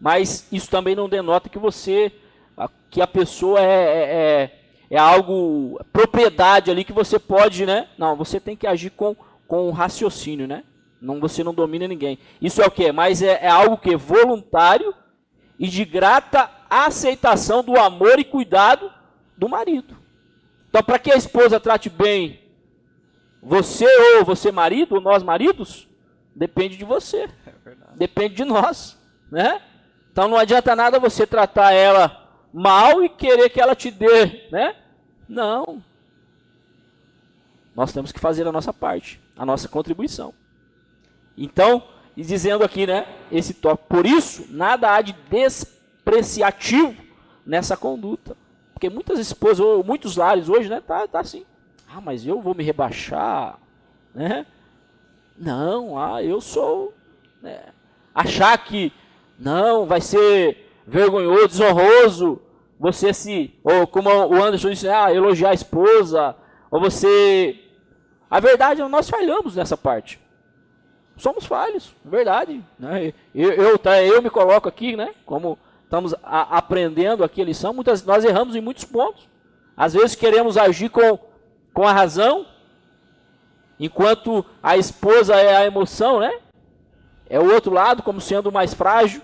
Mas isso também não denota que a pessoa é algo, propriedade ali que você pode, né? Não, você tem que agir com raciocínio, né? Não, você não domina ninguém. Isso é o quê? Mas é algo que é voluntário e de grata aceitação do amor e cuidado do marido. Então, para que a esposa trate bem você ou você marido, ou nós maridos, depende de você. Depende de nós, né? Então não adianta nada você tratar ela mal e querer que ela te dê, né? Não. Nós temos que fazer a nossa parte, a nossa contribuição. Então, e dizendo aqui, né, esse tópico, por isso, nada há de despreciativo nessa conduta. Porque muitas esposas, ou muitos lares hoje, né, tá assim. Ah, mas eu vou me rebaixar, né? Não, eu sou... Né, achar que, não, vai ser vergonhoso, desonroso, você ou como o Anderson disse, elogiar a esposa, ou você... A verdade é que nós falhamos nessa parte. Somos falhos, verdade. Né? Eu me coloco aqui, né? Como estamos aprendendo aqui a lição, nós erramos em muitos pontos. Às vezes queremos agir com a razão, enquanto a esposa é a emoção, né? É o outro lado, como sendo mais frágil.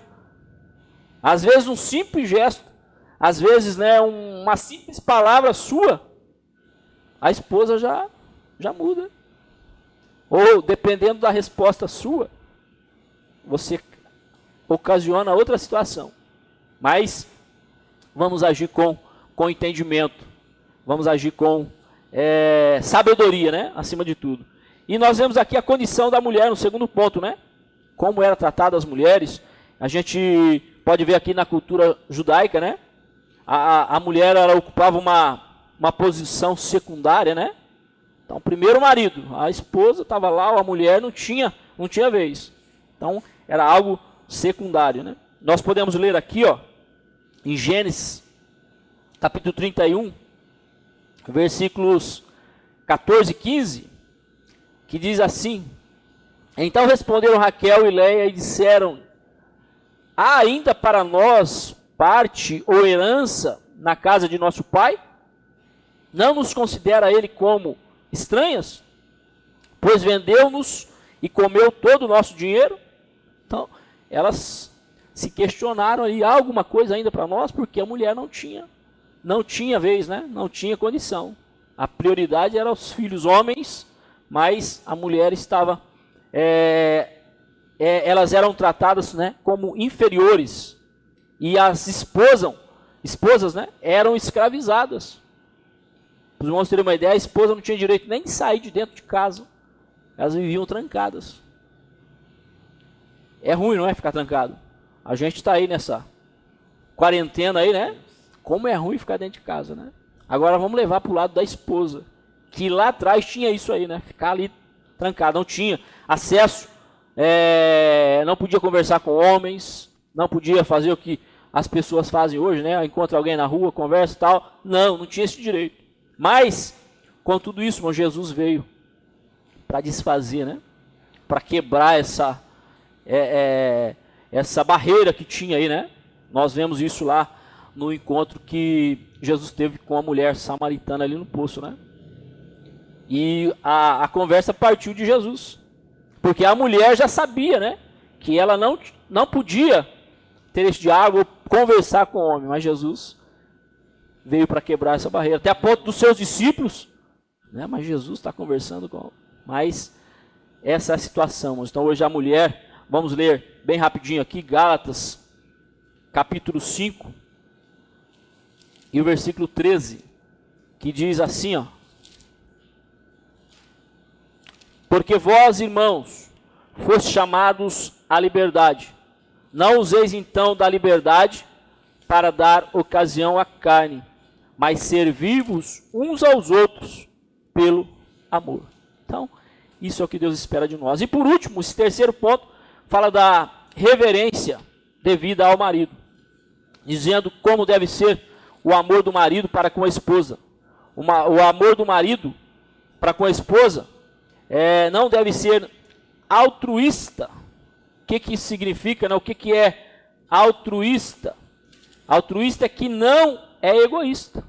Às vezes um simples gesto, às vezes, né, uma simples palavra sua, a esposa já muda. Ou, dependendo da resposta sua, você ocasiona outra situação. Mas vamos agir com entendimento. Vamos agir com sabedoria, né? Acima de tudo. E nós vemos aqui a condição da mulher no segundo ponto, né? Como era tratada as mulheres. A gente pode ver aqui na cultura judaica, né? A mulher, ela ocupava uma posição secundária, né? Então, primeiro o marido, a esposa estava lá, a mulher não tinha vez. Então, era algo secundário, né? Nós podemos ler aqui, ó, em Gênesis, capítulo 31, versículos 14 e 15, que diz assim: Então responderam Raquel e Leia e disseram: Há ainda para nós parte ou herança na casa de nosso pai? Não nos considera ele como estranhas? Pois vendeu-nos e comeu todo o nosso dinheiro? Então, elas se questionaram aí, há alguma coisa ainda para nós? Porque a mulher não tinha vez, né? Não tinha condição. A prioridade era os filhos homens, mas a mulher estava... elas eram tratadas, né, como inferiores. E as esposas, né, eram escravizadas. Para os irmãos terem uma ideia, a esposa não tinha direito nem de sair de dentro de casa. Elas viviam trancadas. É ruim, não é, ficar trancado? A gente está aí nessa quarentena aí, né? Como é ruim ficar dentro de casa, né? Agora vamos levar para o lado da esposa, que lá atrás tinha isso aí, né? Ficar ali trancado, não tinha acesso, não podia conversar com homens, não podia fazer o que as pessoas fazem hoje, né? Encontra alguém na rua, conversa e tal. Não tinha esse direito. Mas, com tudo isso, irmão, Jesus veio para desfazer, né? Para quebrar essa barreira que tinha aí, né? Nós vemos isso lá no encontro que Jesus teve com a mulher samaritana ali no poço, né? E a conversa partiu de Jesus. Porque a mulher já sabia, né? Que ela não podia ter esse diálogo, conversar com o homem. Mas Jesus veio para quebrar essa barreira. Até a ponto dos seus discípulos, né? Mas Jesus está conversando com... Mas essa é a situação. Então hoje a mulher, vamos ler bem rapidinho aqui, Gálatas, capítulo 5, e o versículo 13, que diz assim, ó: porque vós, irmãos, fostes chamados à liberdade. Não useis então da liberdade para dar ocasião à carne, mas servi-vos uns aos outros pelo amor. Então, isso é o que Deus espera de nós. E por último, esse terceiro ponto fala da reverência devida ao marido, dizendo como deve ser o amor do marido para com a esposa. O amor do marido para com a esposa não deve ser altruísta. O que isso significa? Né? O que é altruísta? Altruísta é que não é egoísta,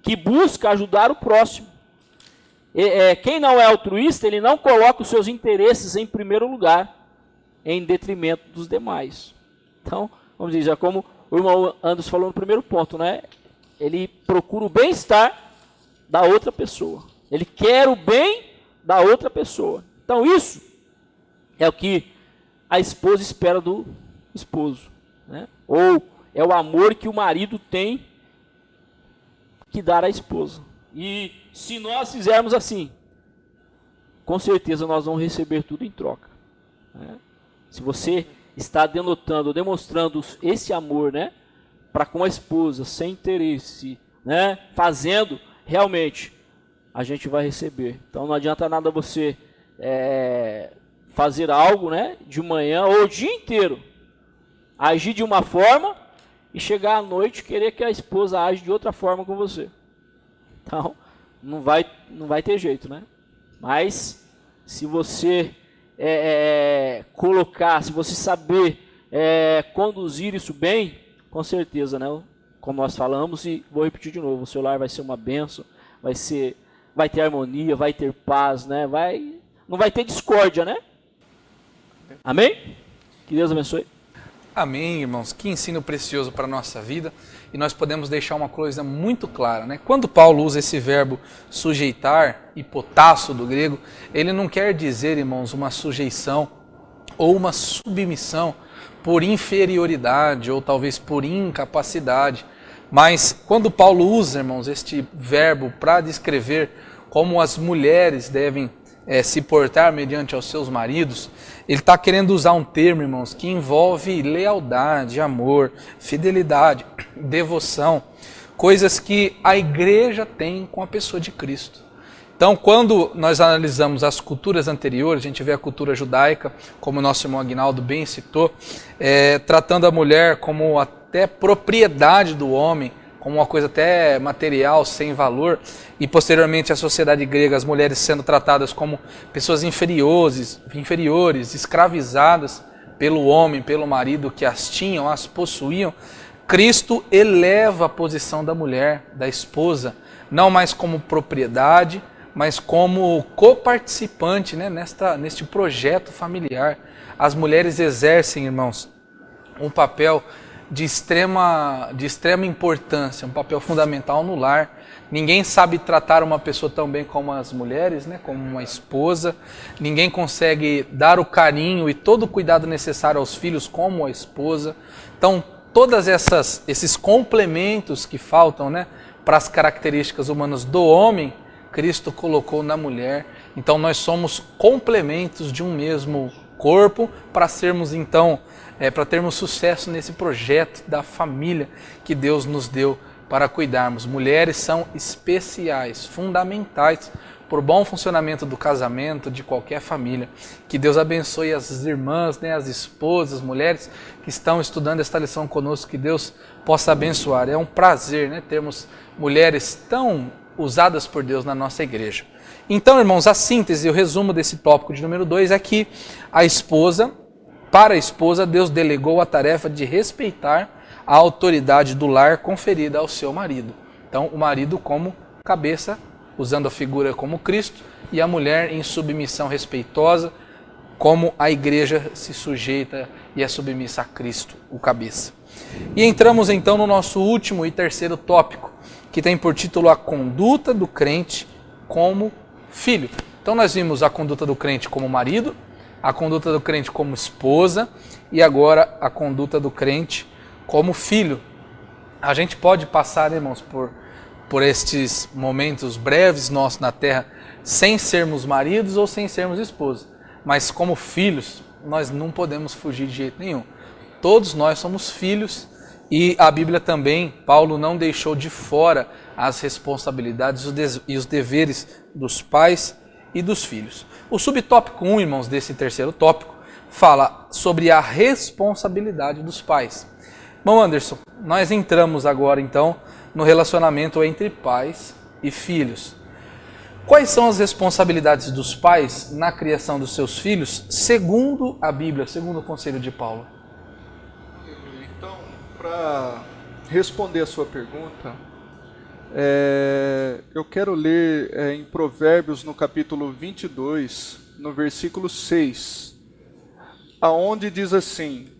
que busca ajudar o próximo. Quem não é altruísta, ele não coloca os seus interesses em primeiro lugar, em detrimento dos demais. Então, vamos dizer, como o irmão Anderson falou no primeiro ponto, né? Ele procura o bem-estar da outra pessoa. Ele quer o bem da outra pessoa. Então, isso é o que a esposa espera do esposo, né? Ou é o amor que o marido tem que dar à esposa. E se nós fizermos assim, com certeza nós vamos receber tudo em troca, né? Se você está denotando, demonstrando esse amor, né, para com a esposa, sem interesse, né, fazendo, realmente, a gente vai receber. Então não adianta nada você fazer algo, né, de manhã ou o dia inteiro, agir de uma forma e chegar à noite querer que a esposa age de outra forma com você. Então, não vai ter jeito, né? Mas, se você colocar, se você saber conduzir isso bem, com certeza, né? Como nós falamos, e vou repetir de novo, o seu lar vai ser uma bênção, vai ter harmonia, vai ter paz, né? Não vai ter discórdia, né? Amém? Que Deus abençoe. Amém, irmãos. Que ensino precioso para a nossa vida. E nós podemos deixar uma coisa muito clara, né? Quando Paulo usa esse verbo sujeitar, hipotasso do grego, ele não quer dizer, irmãos, uma sujeição ou uma submissão por inferioridade ou talvez por incapacidade. Mas quando Paulo usa, irmãos, este verbo para descrever como as mulheres devem se portar mediante aos seus maridos, ele está querendo usar um termo, irmãos, que envolve lealdade, amor, fidelidade, devoção, coisas que a igreja tem com a pessoa de Cristo. Então, quando nós analisamos as culturas anteriores, a gente vê a cultura judaica, como o nosso irmão Aguinaldo bem citou, tratando a mulher como até propriedade do homem, como uma coisa até material, sem valor, e posteriormente a sociedade grega, as mulheres sendo tratadas como pessoas inferiores, escravizadas pelo homem, pelo marido que as tinham, as possuíam. Cristo eleva a posição da mulher, da esposa, não mais como propriedade, mas como coparticipante, né, neste projeto familiar. As mulheres exercem, irmãos, um papel de extrema importância, um papel fundamental no lar. Ninguém sabe tratar uma pessoa tão bem como as mulheres, né? Como uma esposa. Ninguém consegue dar o carinho e todo o cuidado necessário aos filhos como a esposa. Então, todos esses complementos que faltam, né, para as características humanas do homem, Cristo colocou na mulher. Então, nós somos complementos de um mesmo corpo para sermos, então, para termos sucesso nesse projeto da família que Deus nos deu para cuidarmos. Mulheres são especiais, fundamentais para o bom funcionamento do casamento, de qualquer família. Que Deus abençoe as irmãs, né, as esposas, as mulheres que estão estudando esta lição conosco, que Deus possa abençoar. É um prazer, né, termos mulheres tão usadas por Deus na nossa igreja. Então, irmãos, a síntese, o resumo desse tópico de número 2 é que para a esposa, Deus delegou a tarefa de respeitar a autoridade do lar conferida ao seu marido. Então, o marido como cabeça, usando a figura como Cristo, e a mulher em submissão respeitosa, como a igreja se sujeita e é submissa a Cristo, o cabeça. E entramos então no nosso último e terceiro tópico, que tem por título a conduta do crente como filho. Então nós vimos a conduta do crente como marido, a conduta do crente como esposa e agora a conduta do crente como filho. A gente pode passar, irmãos, por por estes momentos breves nossos na terra, sem sermos maridos ou sem sermos esposos. Mas como filhos, nós não podemos fugir de jeito nenhum. Todos nós somos filhos e a Bíblia também, Paulo não deixou de fora as responsabilidades e os deveres dos pais e dos filhos. O subtópico 1, irmãos, desse terceiro tópico, fala sobre a responsabilidade dos pais. Bom, Anderson, nós entramos agora então no relacionamento entre pais e filhos. Quais são as responsabilidades dos pais na criação dos seus filhos, segundo a Bíblia, segundo o conselho de Paulo? Então, para responder a sua pergunta, eu quero ler em Provérbios, no capítulo 22, no versículo 6, aonde diz assim: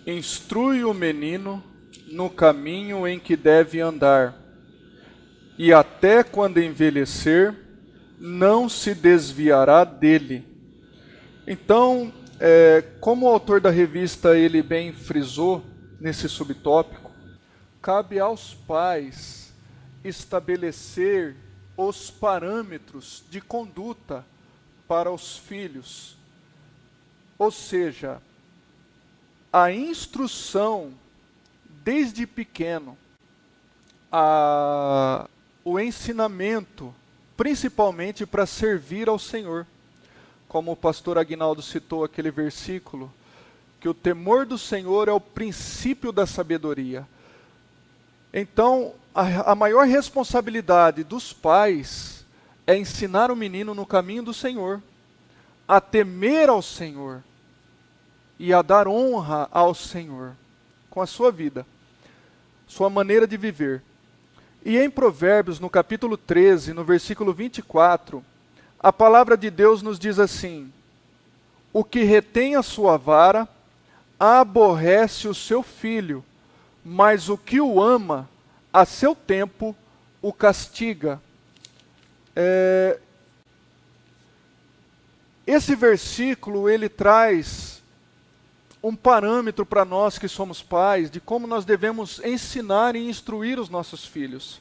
instrui o menino no caminho em que deve andar, e até quando envelhecer, não se desviará dele. Então, como o autor da revista ele bem frisou nesse subtópico, cabe aos pais estabelecer os parâmetros de conduta para os filhos. Ou seja, a instrução desde pequeno, o ensinamento, principalmente para servir ao Senhor. Como o pastor Aguinaldo citou aquele versículo, que o temor do Senhor é o princípio da sabedoria. Então, a maior responsabilidade dos pais é ensinar o menino no caminho do Senhor, a temer ao Senhor e a dar honra ao Senhor com a sua vida, sua maneira de viver. E em Provérbios, no capítulo 13, no versículo 24, a palavra de Deus nos diz assim: o que retém a sua vara aborrece o seu filho, mas o que o ama, a seu tempo, o castiga. Esse versículo, ele traz um parâmetro para nós que somos pais, de como nós devemos ensinar e instruir os nossos filhos.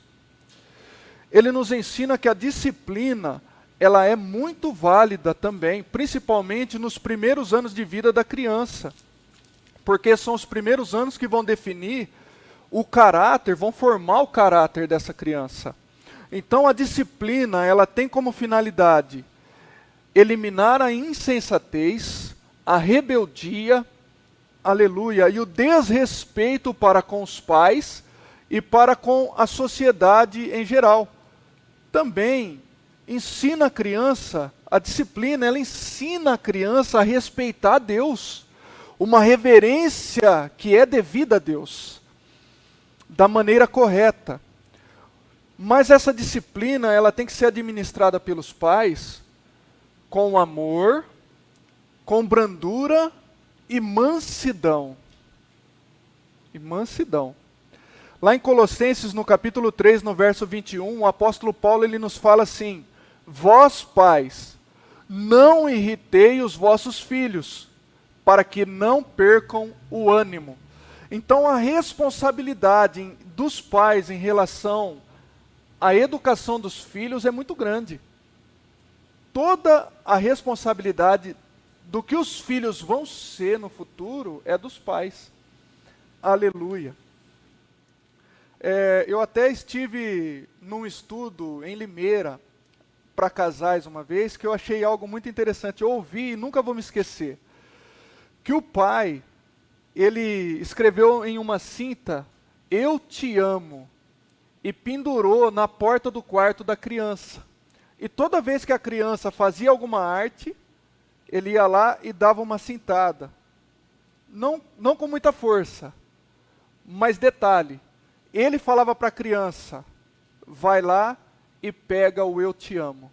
Ele nos ensina que a disciplina, ela é muito válida também, principalmente nos primeiros anos de vida da criança, porque são os primeiros anos que vão definir o caráter, vão formar o caráter dessa criança. Então a disciplina, ela tem como finalidade eliminar a insensatez, a rebeldia, aleluia, e o desrespeito para com os pais e para com a sociedade em geral. Também ensina a criança, a disciplina, ela ensina a criança a respeitar Deus, uma reverência que é devida a Deus, da maneira correta. Mas essa disciplina, ela tem que ser administrada pelos pais com amor, com brandura e mansidão. E mansidão. Lá em Colossenses, no capítulo 3, no verso 21, o apóstolo Paulo ele nos fala assim: vós, pais, não irritei os vossos filhos, para que não percam o ânimo. Então a responsabilidade dos pais em relação à educação dos filhos é muito grande. Toda a responsabilidade do que os filhos vão ser no futuro é dos pais. Aleluia. Eu até estive num estudo em Limeira para casais uma vez, que eu achei algo muito interessante. Eu ouvi e nunca vou me esquecer. Que o pai, ele escreveu em uma cinta, "Eu te amo", e pendurou na porta do quarto da criança. E toda vez que a criança fazia alguma arte, ele ia lá e dava uma cintada. Não com muita força, mas detalhe, ele falava para a criança: vai lá e pega o "eu te amo".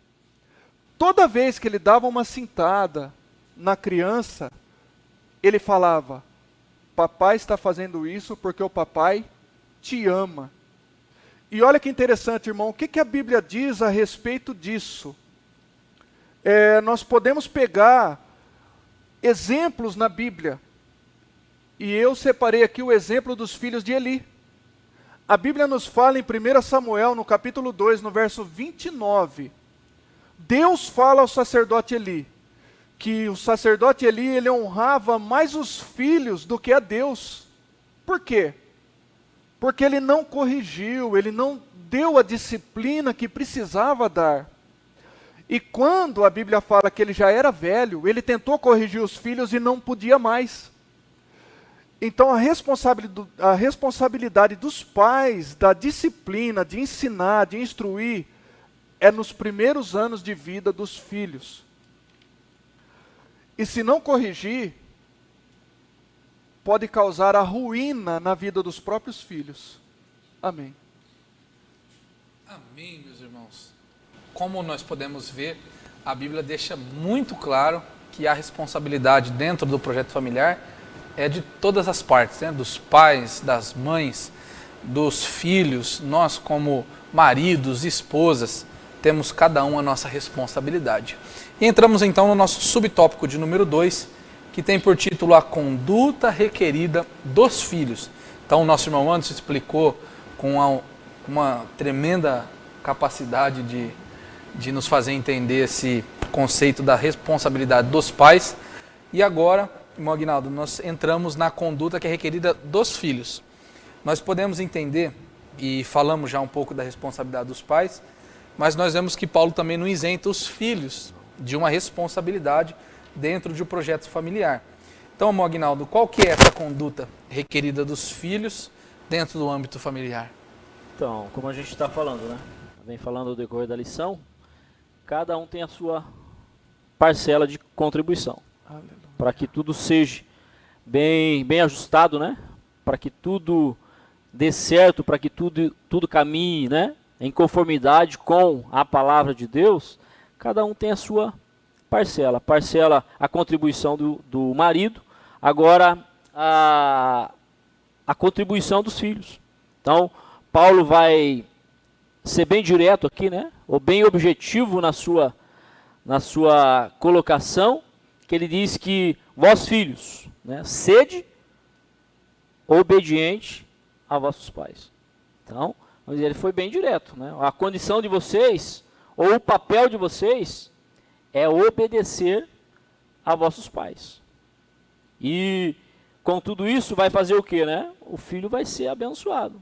Toda vez que ele dava uma cintada na criança, ele falava: papai está fazendo isso porque o papai te ama. E olha que interessante, irmão, o que a Bíblia diz a respeito disso? Nós podemos pegar exemplos na Bíblia, e eu separei aqui o exemplo dos filhos de Eli. A Bíblia nos fala em 1 Samuel, no capítulo 2, no verso 29, Deus fala ao sacerdote Eli, que o sacerdote Eli, ele honrava mais os filhos do que a Deus. Por quê? Porque ele não corrigiu, ele não deu a disciplina que precisava dar. E quando a Bíblia fala que ele já era velho, ele tentou corrigir os filhos e não podia mais. Então a responsabilidade dos pais, da disciplina, de ensinar, de instruir, é nos primeiros anos de vida dos filhos. E se não corrigir, pode causar a ruína na vida dos próprios filhos. Amém. Amém, meus irmãos. Como nós podemos ver, a Bíblia deixa muito claro que a responsabilidade dentro do projeto familiar é de todas as partes, né? Dos pais, das mães, dos filhos. Nós, como maridos, esposas, temos cada um a nossa responsabilidade. E entramos então no nosso subtópico de número 2, que tem por título a conduta requerida dos filhos. Então o nosso irmão Anderson explicou com uma tremenda capacidade de nos fazer entender esse conceito da responsabilidade dos pais. E agora, irmão Aguinaldo, nós entramos na conduta que é requerida dos filhos. Nós podemos entender, e falamos já um pouco da responsabilidade dos pais, mas nós vemos que Paulo também não isenta os filhos de uma responsabilidade dentro de um projeto familiar. Então, irmão Aguinaldo, qual que é essa conduta requerida dos filhos dentro do âmbito familiar? Então, como a gente está falando, né? Vem falando no decorrer da lição, cada um tem a sua parcela de contribuição. Para que tudo seja bem ajustado, né? Para que tudo dê certo, para que tudo caminhe, né? Em conformidade com a palavra de Deus, cada um tem a sua parcela. Parcela a contribuição do marido, agora a contribuição dos filhos. Então, Paulo vai ser bem direto aqui, né? Ou bem objetivo na sua colocação, que ele diz que vós filhos, né, sede obediente a vossos pais. Então, ele foi bem direto, né? A condição de vocês, ou o papel de vocês, é obedecer a vossos pais. E com tudo isso vai fazer o quê, né? O filho vai ser abençoado.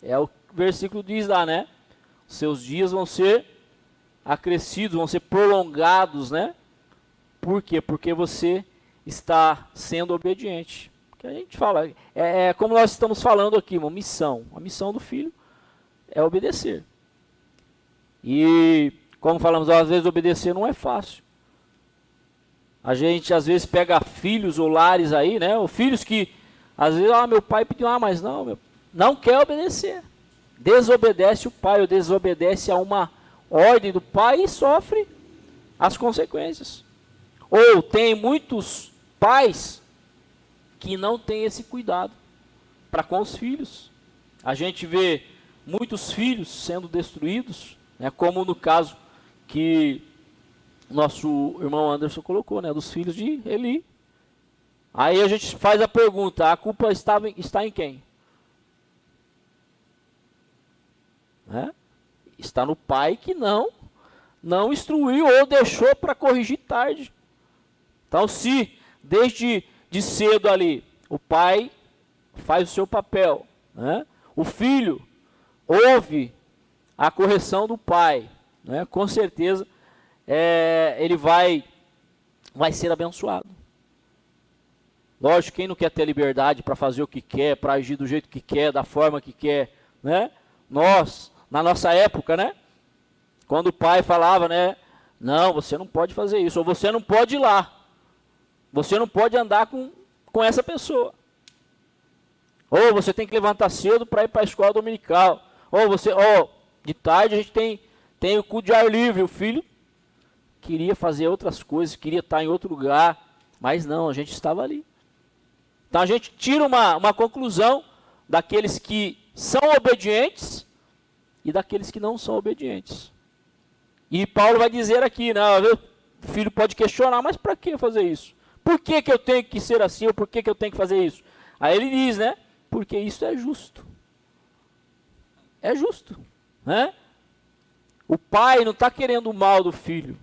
É o versículo diz lá, né? Seus dias vão ser acrescidos, vão ser prolongados, né? Por quê? Porque você está sendo obediente. Que a gente fala, como nós estamos falando aqui, uma missão. A missão do filho é obedecer. E, como falamos, às vezes obedecer não é fácil. A gente, às vezes, pega filhos ou lares aí, né? Ou filhos que, às vezes, meu pai pediu, mas não quer obedecer. Desobedece o pai, ou desobedece a uma ordem do pai e sofre as consequências. Ou tem muitos pais que não têm esse cuidado para com os filhos. A gente vê muitos filhos sendo destruídos, né, como no caso que nosso irmão Anderson colocou, né, dos filhos de Eli. Aí a gente faz a pergunta, a culpa está em quem? Né? Está no pai que não instruiu ou deixou para corrigir tarde. Então, se desde de cedo ali o pai faz o seu papel, né? O filho ouve a correção do pai, né? Com certeza ele vai ser abençoado. Lógico, quem não quer ter liberdade para fazer o que quer, para agir do jeito que quer, da forma que quer, né? Nós, na nossa época, né? Quando o pai falava, né? Não, você não pode fazer isso, ou você não pode ir lá. Você não pode andar com essa pessoa. Ou você tem que levantar cedo para ir para a escola dominical. Ou de tarde a gente tem o culto de ar livre. O filho queria fazer outras coisas, queria estar em outro lugar, mas não, a gente estava ali. Então a gente tira uma conclusão daqueles que são obedientes e daqueles que não são obedientes. E Paulo vai dizer aqui, né, o filho pode questionar, mas para que fazer isso? Por que eu tenho que ser assim, ou por que eu tenho que fazer isso? Aí ele diz, né, porque isso é justo. é justo, né? O pai não está querendo o mal do filho.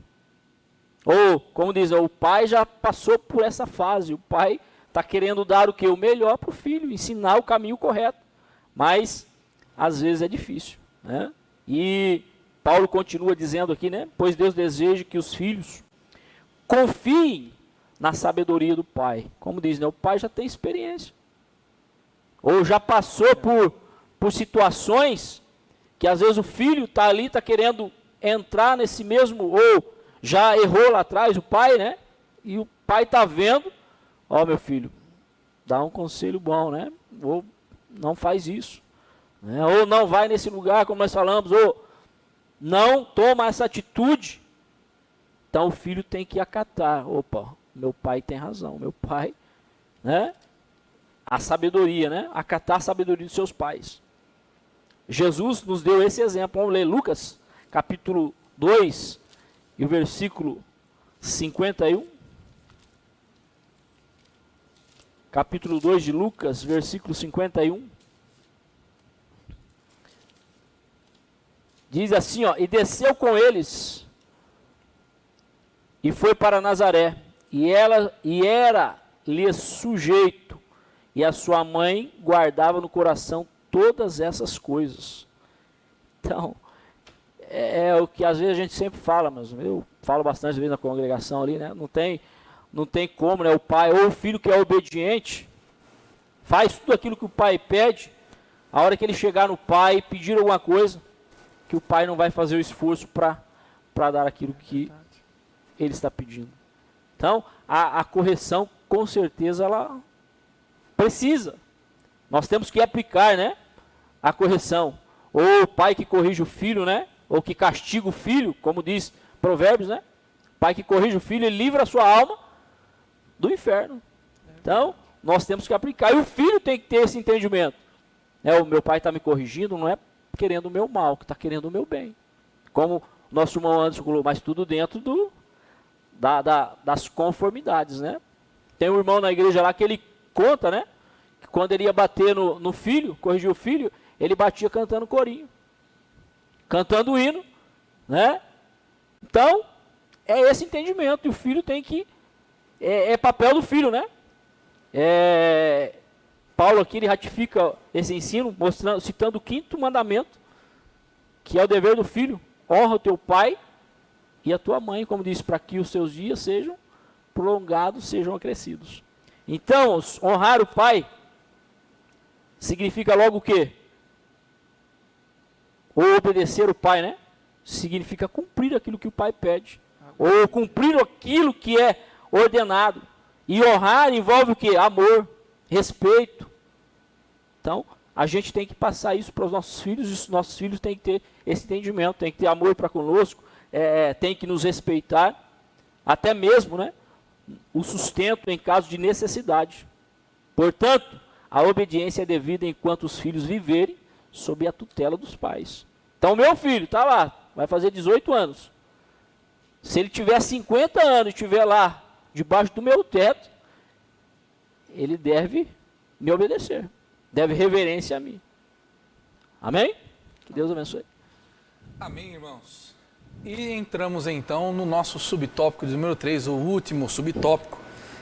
Ou, como diz, o pai já passou por essa fase. O pai está querendo dar o quê? O melhor para o filho, ensinar o caminho correto. Mas, às vezes é difícil, né? E Paulo continua dizendo aqui, né? Pois Deus deseja que os filhos confiem na sabedoria do pai. Como diz, né? O pai já tem experiência. Ou já passou por situações que às vezes o filho está ali, está querendo entrar nesse mesmo, ou já errou lá atrás, o pai, né? E o pai está vendo, ó, meu filho, dá um conselho bom, né? Ou não faz isso, né? Ou não vai nesse lugar, como nós falamos, ou não toma essa atitude. Então o filho tem que acatar. Opa, meu pai tem razão, meu pai, né? A sabedoria, né? Acatar a sabedoria dos seus pais. Jesus nos deu esse exemplo. Vamos ler Lucas, capítulo 2, e o versículo 51. Capítulo 2 de Lucas, versículo 51. Diz assim, ó: e desceu com eles, e foi para Nazaré, e era-lhe sujeito, e a sua mãe guardava no coração todas essas coisas. Então, é o que às vezes a gente sempre fala, mas eu falo bastante vezes na congregação ali, né? Não tem como, né? O pai ou o filho que é obediente, faz tudo aquilo que o pai pede, a hora que ele chegar no pai e pedir alguma coisa, que o pai não vai fazer o esforço para dar aquilo que ele está pedindo. Então, a correção, com certeza, ela precisa. Nós temos que aplicar, né, a correção. Ou o pai que corrige o filho, né, ou que castiga o filho, como diz Provérbios, né? Pai que corrige o filho, ele livra a sua alma do inferno. Então, nós temos que aplicar. E o filho tem que ter esse entendimento. O meu pai está me corrigindo, não é querendo o meu mal, que está querendo o meu bem. Como nosso irmão Anderson falou, mas tudo dentro das conformidades, né? Tem um irmão na igreja lá que ele conta, né? Que quando ele ia bater no filho, corrigir o filho, ele batia cantando corinho. Cantando o hino, né? Então, é esse entendimento. E o filho tem que... É papel do filho, né? Paulo aqui, ele ratifica esse ensino, citando o 5º mandamento, que é o dever do filho. Honra o teu pai e a tua mãe, como diz, para que os seus dias sejam prolongados, sejam acrescidos. Então, honrar o pai significa logo o quê? Ou obedecer o pai, né? Significa cumprir aquilo que o pai pede. Ou cumprir aquilo que é ordenado. E honrar envolve o quê? Amor, respeito. Então, a gente tem que passar isso para os nossos filhos, e os nossos filhos têm que ter esse entendimento, tem que ter amor para conosco, tem que nos respeitar, até mesmo, né, o sustento em caso de necessidade. Portanto, a obediência é devida enquanto os filhos viverem sob a tutela dos pais. Então, meu filho está lá, vai fazer 18 anos. Se ele tiver 50 anos e estiver lá, debaixo do meu teto, ele deve me obedecer, deve reverência a mim. Amém? Que Deus abençoe. Amém, irmãos. E entramos então no nosso subtópico de número 3, o último subtópico,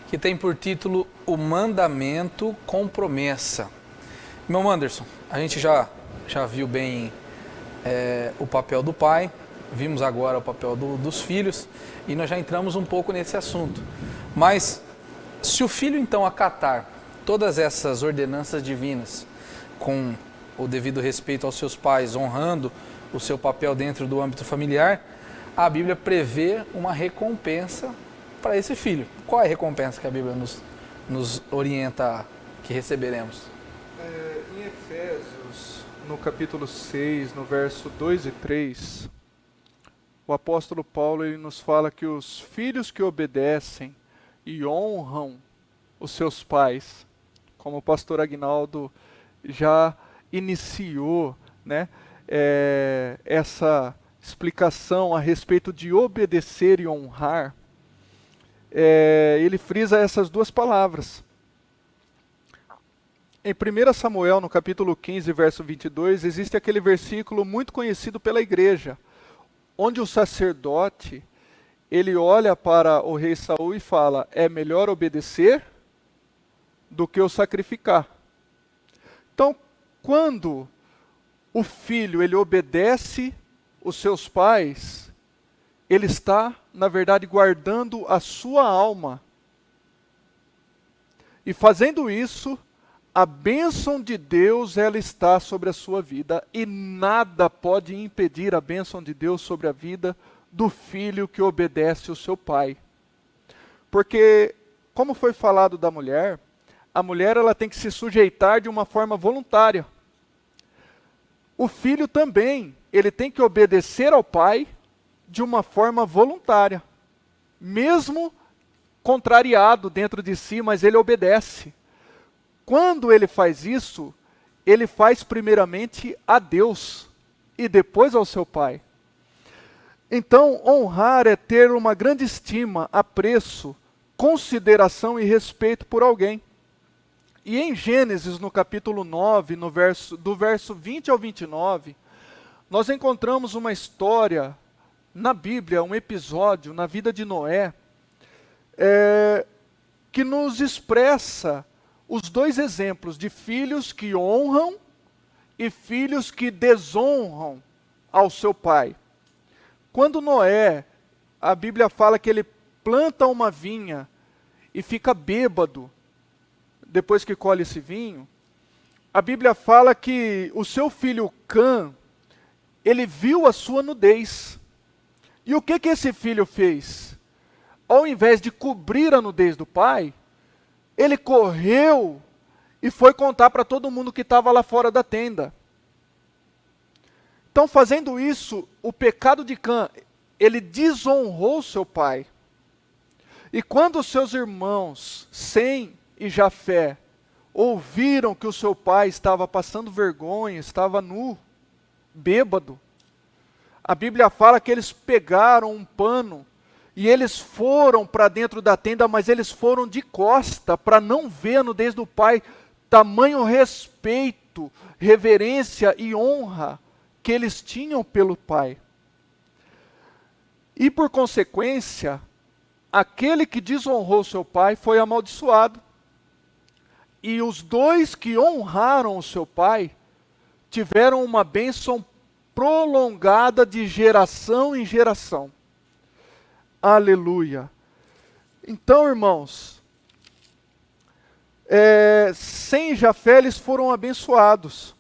que tem por título o mandamento com promessa. Irmão Anderson, a gente já viu bem o papel do pai, vimos agora o papel dos filhos, e nós já entramos um pouco nesse assunto. Mas se o filho então acatar todas essas ordenanças divinas, com o devido respeito aos seus pais, honrando o seu papel dentro do âmbito familiar, a Bíblia prevê uma recompensa para esse filho. Qual é a recompensa que a Bíblia nos orienta que receberemos? Em Efésios, no capítulo 6, no verso 2 e 3, o apóstolo Paulo ele nos fala que os filhos que obedecem e honram os seus pais, como o pastor Agnaldo já iniciou, né, essa explicação a respeito de obedecer e honrar, ele frisa essas duas palavras. Em 1 Samuel, no capítulo 15, verso 22, existe aquele versículo muito conhecido pela igreja, onde o sacerdote, ele olha para o rei Saul e fala, é melhor obedecer do que o sacrificar. Então, quando o filho, ele obedece os seus pais, ele está, na verdade, guardando a sua alma. E fazendo isso, a bênção de Deus, ela está sobre a sua vida. E nada pode impedir a bênção de Deus sobre a vida do filho que obedece o seu pai. Porque, como foi falado da mulher, a mulher ela tem que se sujeitar de uma forma voluntária. O filho também, ele tem que obedecer ao pai de uma forma voluntária. Mesmo contrariado dentro de si, mas ele obedece. Quando ele faz isso, ele faz primeiramente a Deus e depois ao seu pai. Então, honrar é ter uma grande estima, apreço, consideração e respeito por alguém. E em Gênesis, no capítulo 9, do verso 20 ao 29, nós encontramos uma história na Bíblia, um episódio na vida de Noé, que nos expressa os dois exemplos de filhos que honram e filhos que desonram ao seu pai. Quando Noé, a Bíblia fala que ele planta uma vinha e fica bêbado depois que colhe esse vinho, a Bíblia fala que o seu filho Cã, ele viu a sua nudez. E o que esse filho fez? Ao invés de cobrir a nudez do pai, ele correu e foi contar para todo mundo que estava lá fora da tenda. Então, fazendo isso, o pecado de Cã, ele desonrou seu pai. E quando os seus irmãos, Sem e Jafé, ouviram que o seu pai estava passando vergonha, estava nu, bêbado, a Bíblia fala que eles pegaram um pano e eles foram para dentro da tenda, mas eles foram de costa para não ver a nudez do pai. Tamanho respeito, reverência e honra que eles tinham pelo pai. E por consequência, aquele que desonrou seu pai foi amaldiçoado. E os dois que honraram o seu pai tiveram uma bênção prolongada de geração em geração. Aleluia. Então, irmãos, Sem e Jafé, eles foram abençoados.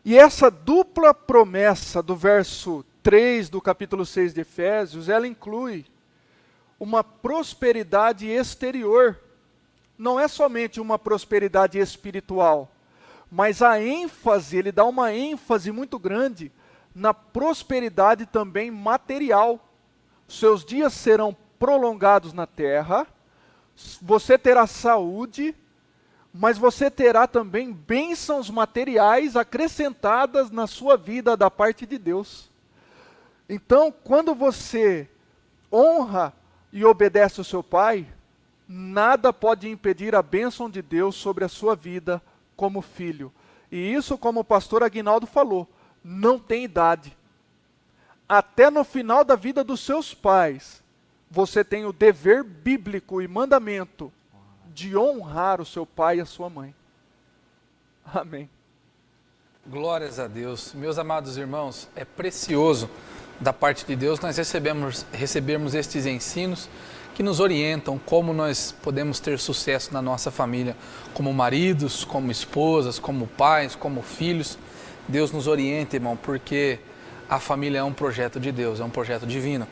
E essa dupla promessa do verso 3 do capítulo 6 de Efésios, ela inclui uma prosperidade exterior. Não é somente uma prosperidade espiritual, mas a ênfase, ele dá uma ênfase muito grande na prosperidade também material. Seus dias serão prolongados na terra, você terá saúde, mas você terá também bênçãos materiais acrescentadas na sua vida da parte de Deus. Então, quando você honra e obedece o seu pai, nada pode impedir a bênção de Deus sobre a sua vida como filho. E isso, como o pastor Aguinaldo falou, não tem idade. Até no final da vida dos seus pais, você tem o dever bíblico e mandamento de honrar o seu pai e a sua mãe. Amém. Glórias a Deus. Meus amados irmãos, é precioso da parte de Deus nós recebermos estes ensinos que nos orientam como nós podemos ter sucesso na nossa família, como maridos, como esposas, como pais, como filhos. Deus nos orienta, irmão, porque a família é um projeto de Deus, é um projeto divino.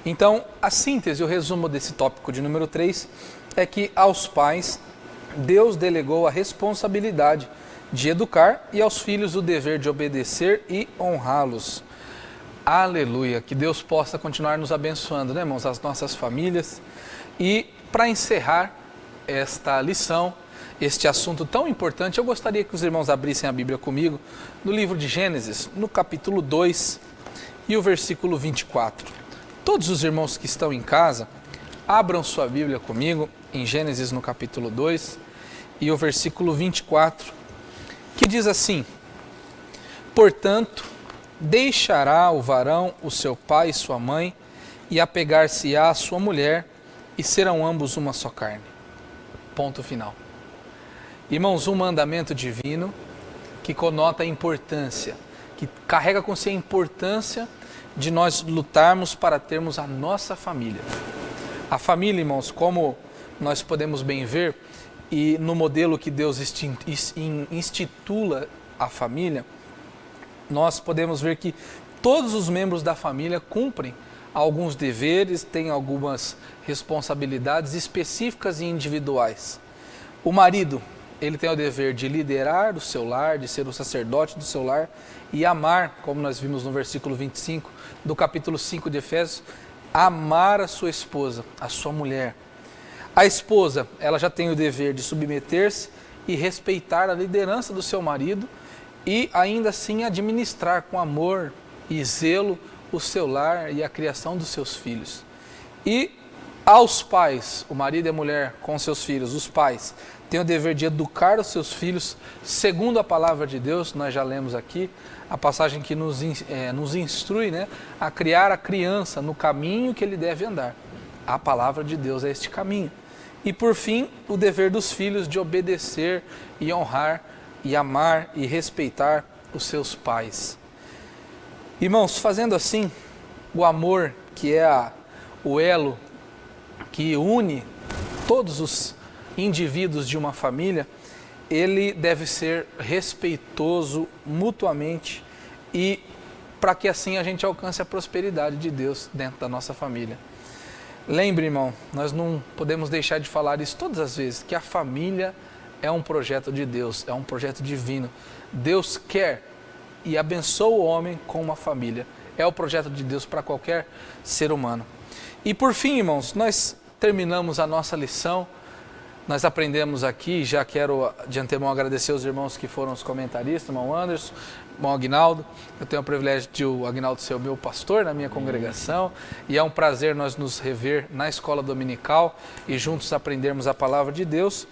Então, a síntese, o resumo desse tópico de número 3 é que aos pais, Deus delegou a responsabilidade de educar e aos filhos o dever de obedecer e honrá-los. Aleluia, que Deus possa continuar nos abençoando, né, irmãos, as nossas famílias. E para encerrar esta lição, este assunto tão importante, eu gostaria que os irmãos abrissem a Bíblia comigo no livro de Gênesis, no capítulo 2 e o versículo 24. Todos os irmãos que estão em casa, abram sua Bíblia comigo em Gênesis no capítulo 2 e o versículo 24, que diz assim: portanto, deixará o varão o seu pai e sua mãe, e apegar-se-á à sua mulher, e serão ambos uma só carne. Ponto final. Irmãos, um mandamento divino que conota a importância, que carrega com si a importância de nós lutarmos para termos a nossa família. A família, irmãos, como nós podemos bem ver, e no modelo que Deus institula a família, nós podemos ver que todos os membros da família cumprem alguns deveres, têm algumas responsabilidades específicas e individuais. O marido, ele tem o dever de liderar o seu lar, de ser o sacerdote do seu lar e amar, como nós vimos no versículo 25 do capítulo 5 de Efésios, amar a sua esposa, a sua mulher. A esposa, ela já tem o dever de submeter-se e respeitar a liderança do seu marido e ainda assim administrar com amor e zelo o seu lar e a criação dos seus filhos. E aos pais, o marido e a mulher com seus filhos, os pais têm o dever de educar os seus filhos segundo a palavra de Deus. Nós já lemos aqui a passagem que nos instrui, né, a criar a criança no caminho que ele deve andar. A palavra de Deus é este caminho. E por fim, o dever dos filhos de obedecer e honrar e amar e respeitar os seus pais. Irmãos, fazendo assim, o amor, que é o elo que une todos os indivíduos de uma família, ele deve ser respeitoso mutuamente e para que assim a gente alcance a prosperidade de Deus dentro da nossa família. Lembre, irmão, nós não podemos deixar de falar isso todas as vezes, que a família é um projeto de Deus, é um projeto divino. Deus quer e abençoa o homem com uma família. É o projeto de Deus para qualquer ser humano. E por fim, irmãos, nós terminamos a nossa lição. Nós aprendemos aqui, já quero de antemão agradecer os irmãos que foram os comentaristas, irmão Anderson, irmão Aguinaldo. Eu tenho o privilégio de o Aguinaldo ser o meu pastor na minha congregação e é um prazer nós nos rever na escola dominical e juntos aprendermos a palavra de Deus.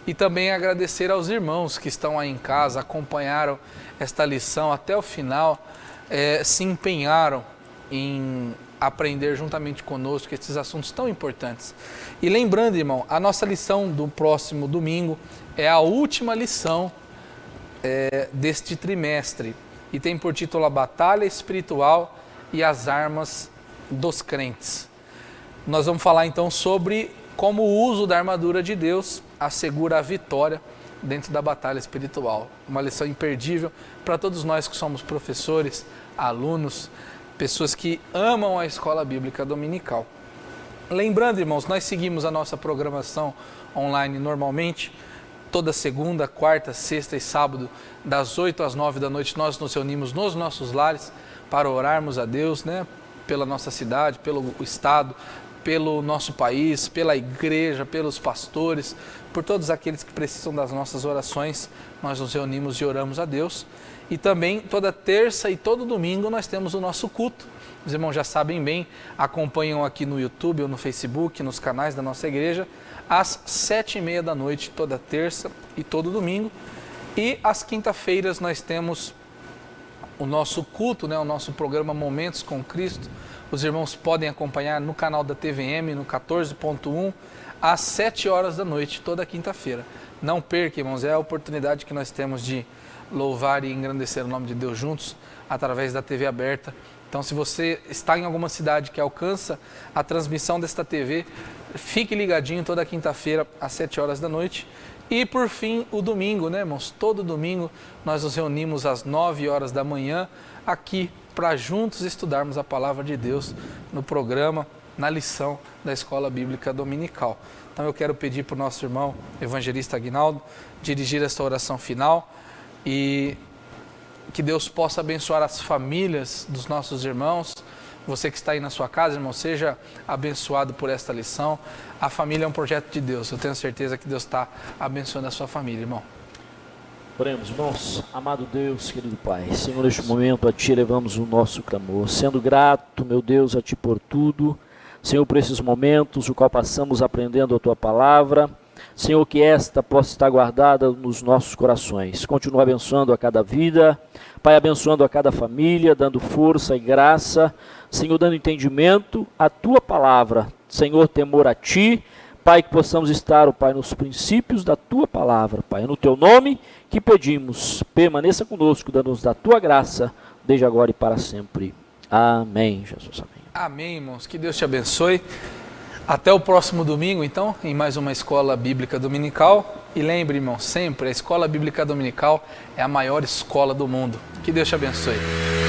E também agradecer aos irmãos que estão aí em casa, acompanharam esta lição até o final, se empenharam em aprender juntamente conosco esses assuntos tão importantes. E lembrando, irmão, a nossa lição do próximo domingo é a última lição deste trimestre e tem por título a Batalha Espiritual e as Armas dos Crentes. Nós vamos falar então sobre como o uso da armadura de Deus assegura a vitória dentro da batalha espiritual. Uma lição imperdível para todos nós que somos professores, alunos, pessoas que amam a escola bíblica dominical. Lembrando, irmãos, nós seguimos a nossa programação online normalmente. Toda segunda, quarta, sexta e sábado, das 8 às 9 da noite, nós nos reunimos nos nossos lares para orarmos a Deus, né, pela nossa cidade, pelo estado, pelo nosso país, pela igreja, pelos pastores, por todos aqueles que precisam das nossas orações. Nós nos reunimos e oramos a Deus. E também toda terça e todo domingo nós temos o nosso culto. Os irmãos já sabem bem, acompanham aqui no YouTube ou no Facebook, nos canais da nossa igreja, às 7h30 da noite, toda terça e todo domingo. E às quinta-feiras nós temos o nosso culto, né, o nosso programa Momentos com Cristo. Os irmãos podem acompanhar no canal da TVM, no 14.1, às 7 horas da noite, toda quinta-feira. Não perca, irmãos, é a oportunidade que nós temos de louvar e engrandecer o nome de Deus juntos, através da TV aberta. Então, se você está em alguma cidade que alcança a transmissão desta TV, fique ligadinho toda quinta-feira, às 7 horas da noite. E, por fim, o domingo, né, irmãos? Todo domingo nós nos reunimos às 9 horas da manhã, aqui, para juntos estudarmos a palavra de Deus no programa, na lição da Escola Bíblica Dominical. Então, eu quero pedir para o nosso irmão evangelista Aguinaldo dirigir esta oração final e que Deus possa abençoar as famílias dos nossos irmãos. Você que está aí na sua casa, irmão, seja abençoado por esta lição. A família é um projeto de Deus. Eu tenho certeza que Deus está abençoando a sua família, irmão. Oremos, irmãos. Amado Deus, querido Pai, Senhor, neste momento a Ti levamos o nosso clamor, sendo grato, meu Deus, a Ti por tudo, Senhor, por esses momentos, o qual passamos aprendendo a Tua palavra, Senhor, que esta possa estar guardada nos nossos corações. Continua abençoando a cada vida, Pai, abençoando a cada família, dando força e graça, Senhor, dando entendimento à Tua palavra, Senhor, temor a Ti, Pai, que possamos estar, ó Pai, nos princípios da Tua palavra, Pai, no Teu nome que pedimos, permaneça conosco, dando-nos da Tua graça, desde agora e para sempre. Amém, Jesus, amém. Amém, irmãos, que Deus te abençoe. Até o próximo domingo, então, em mais uma Escola Bíblica Dominical. E lembre, irmão, sempre, a Escola Bíblica Dominical é a maior escola do mundo. Que Deus te abençoe.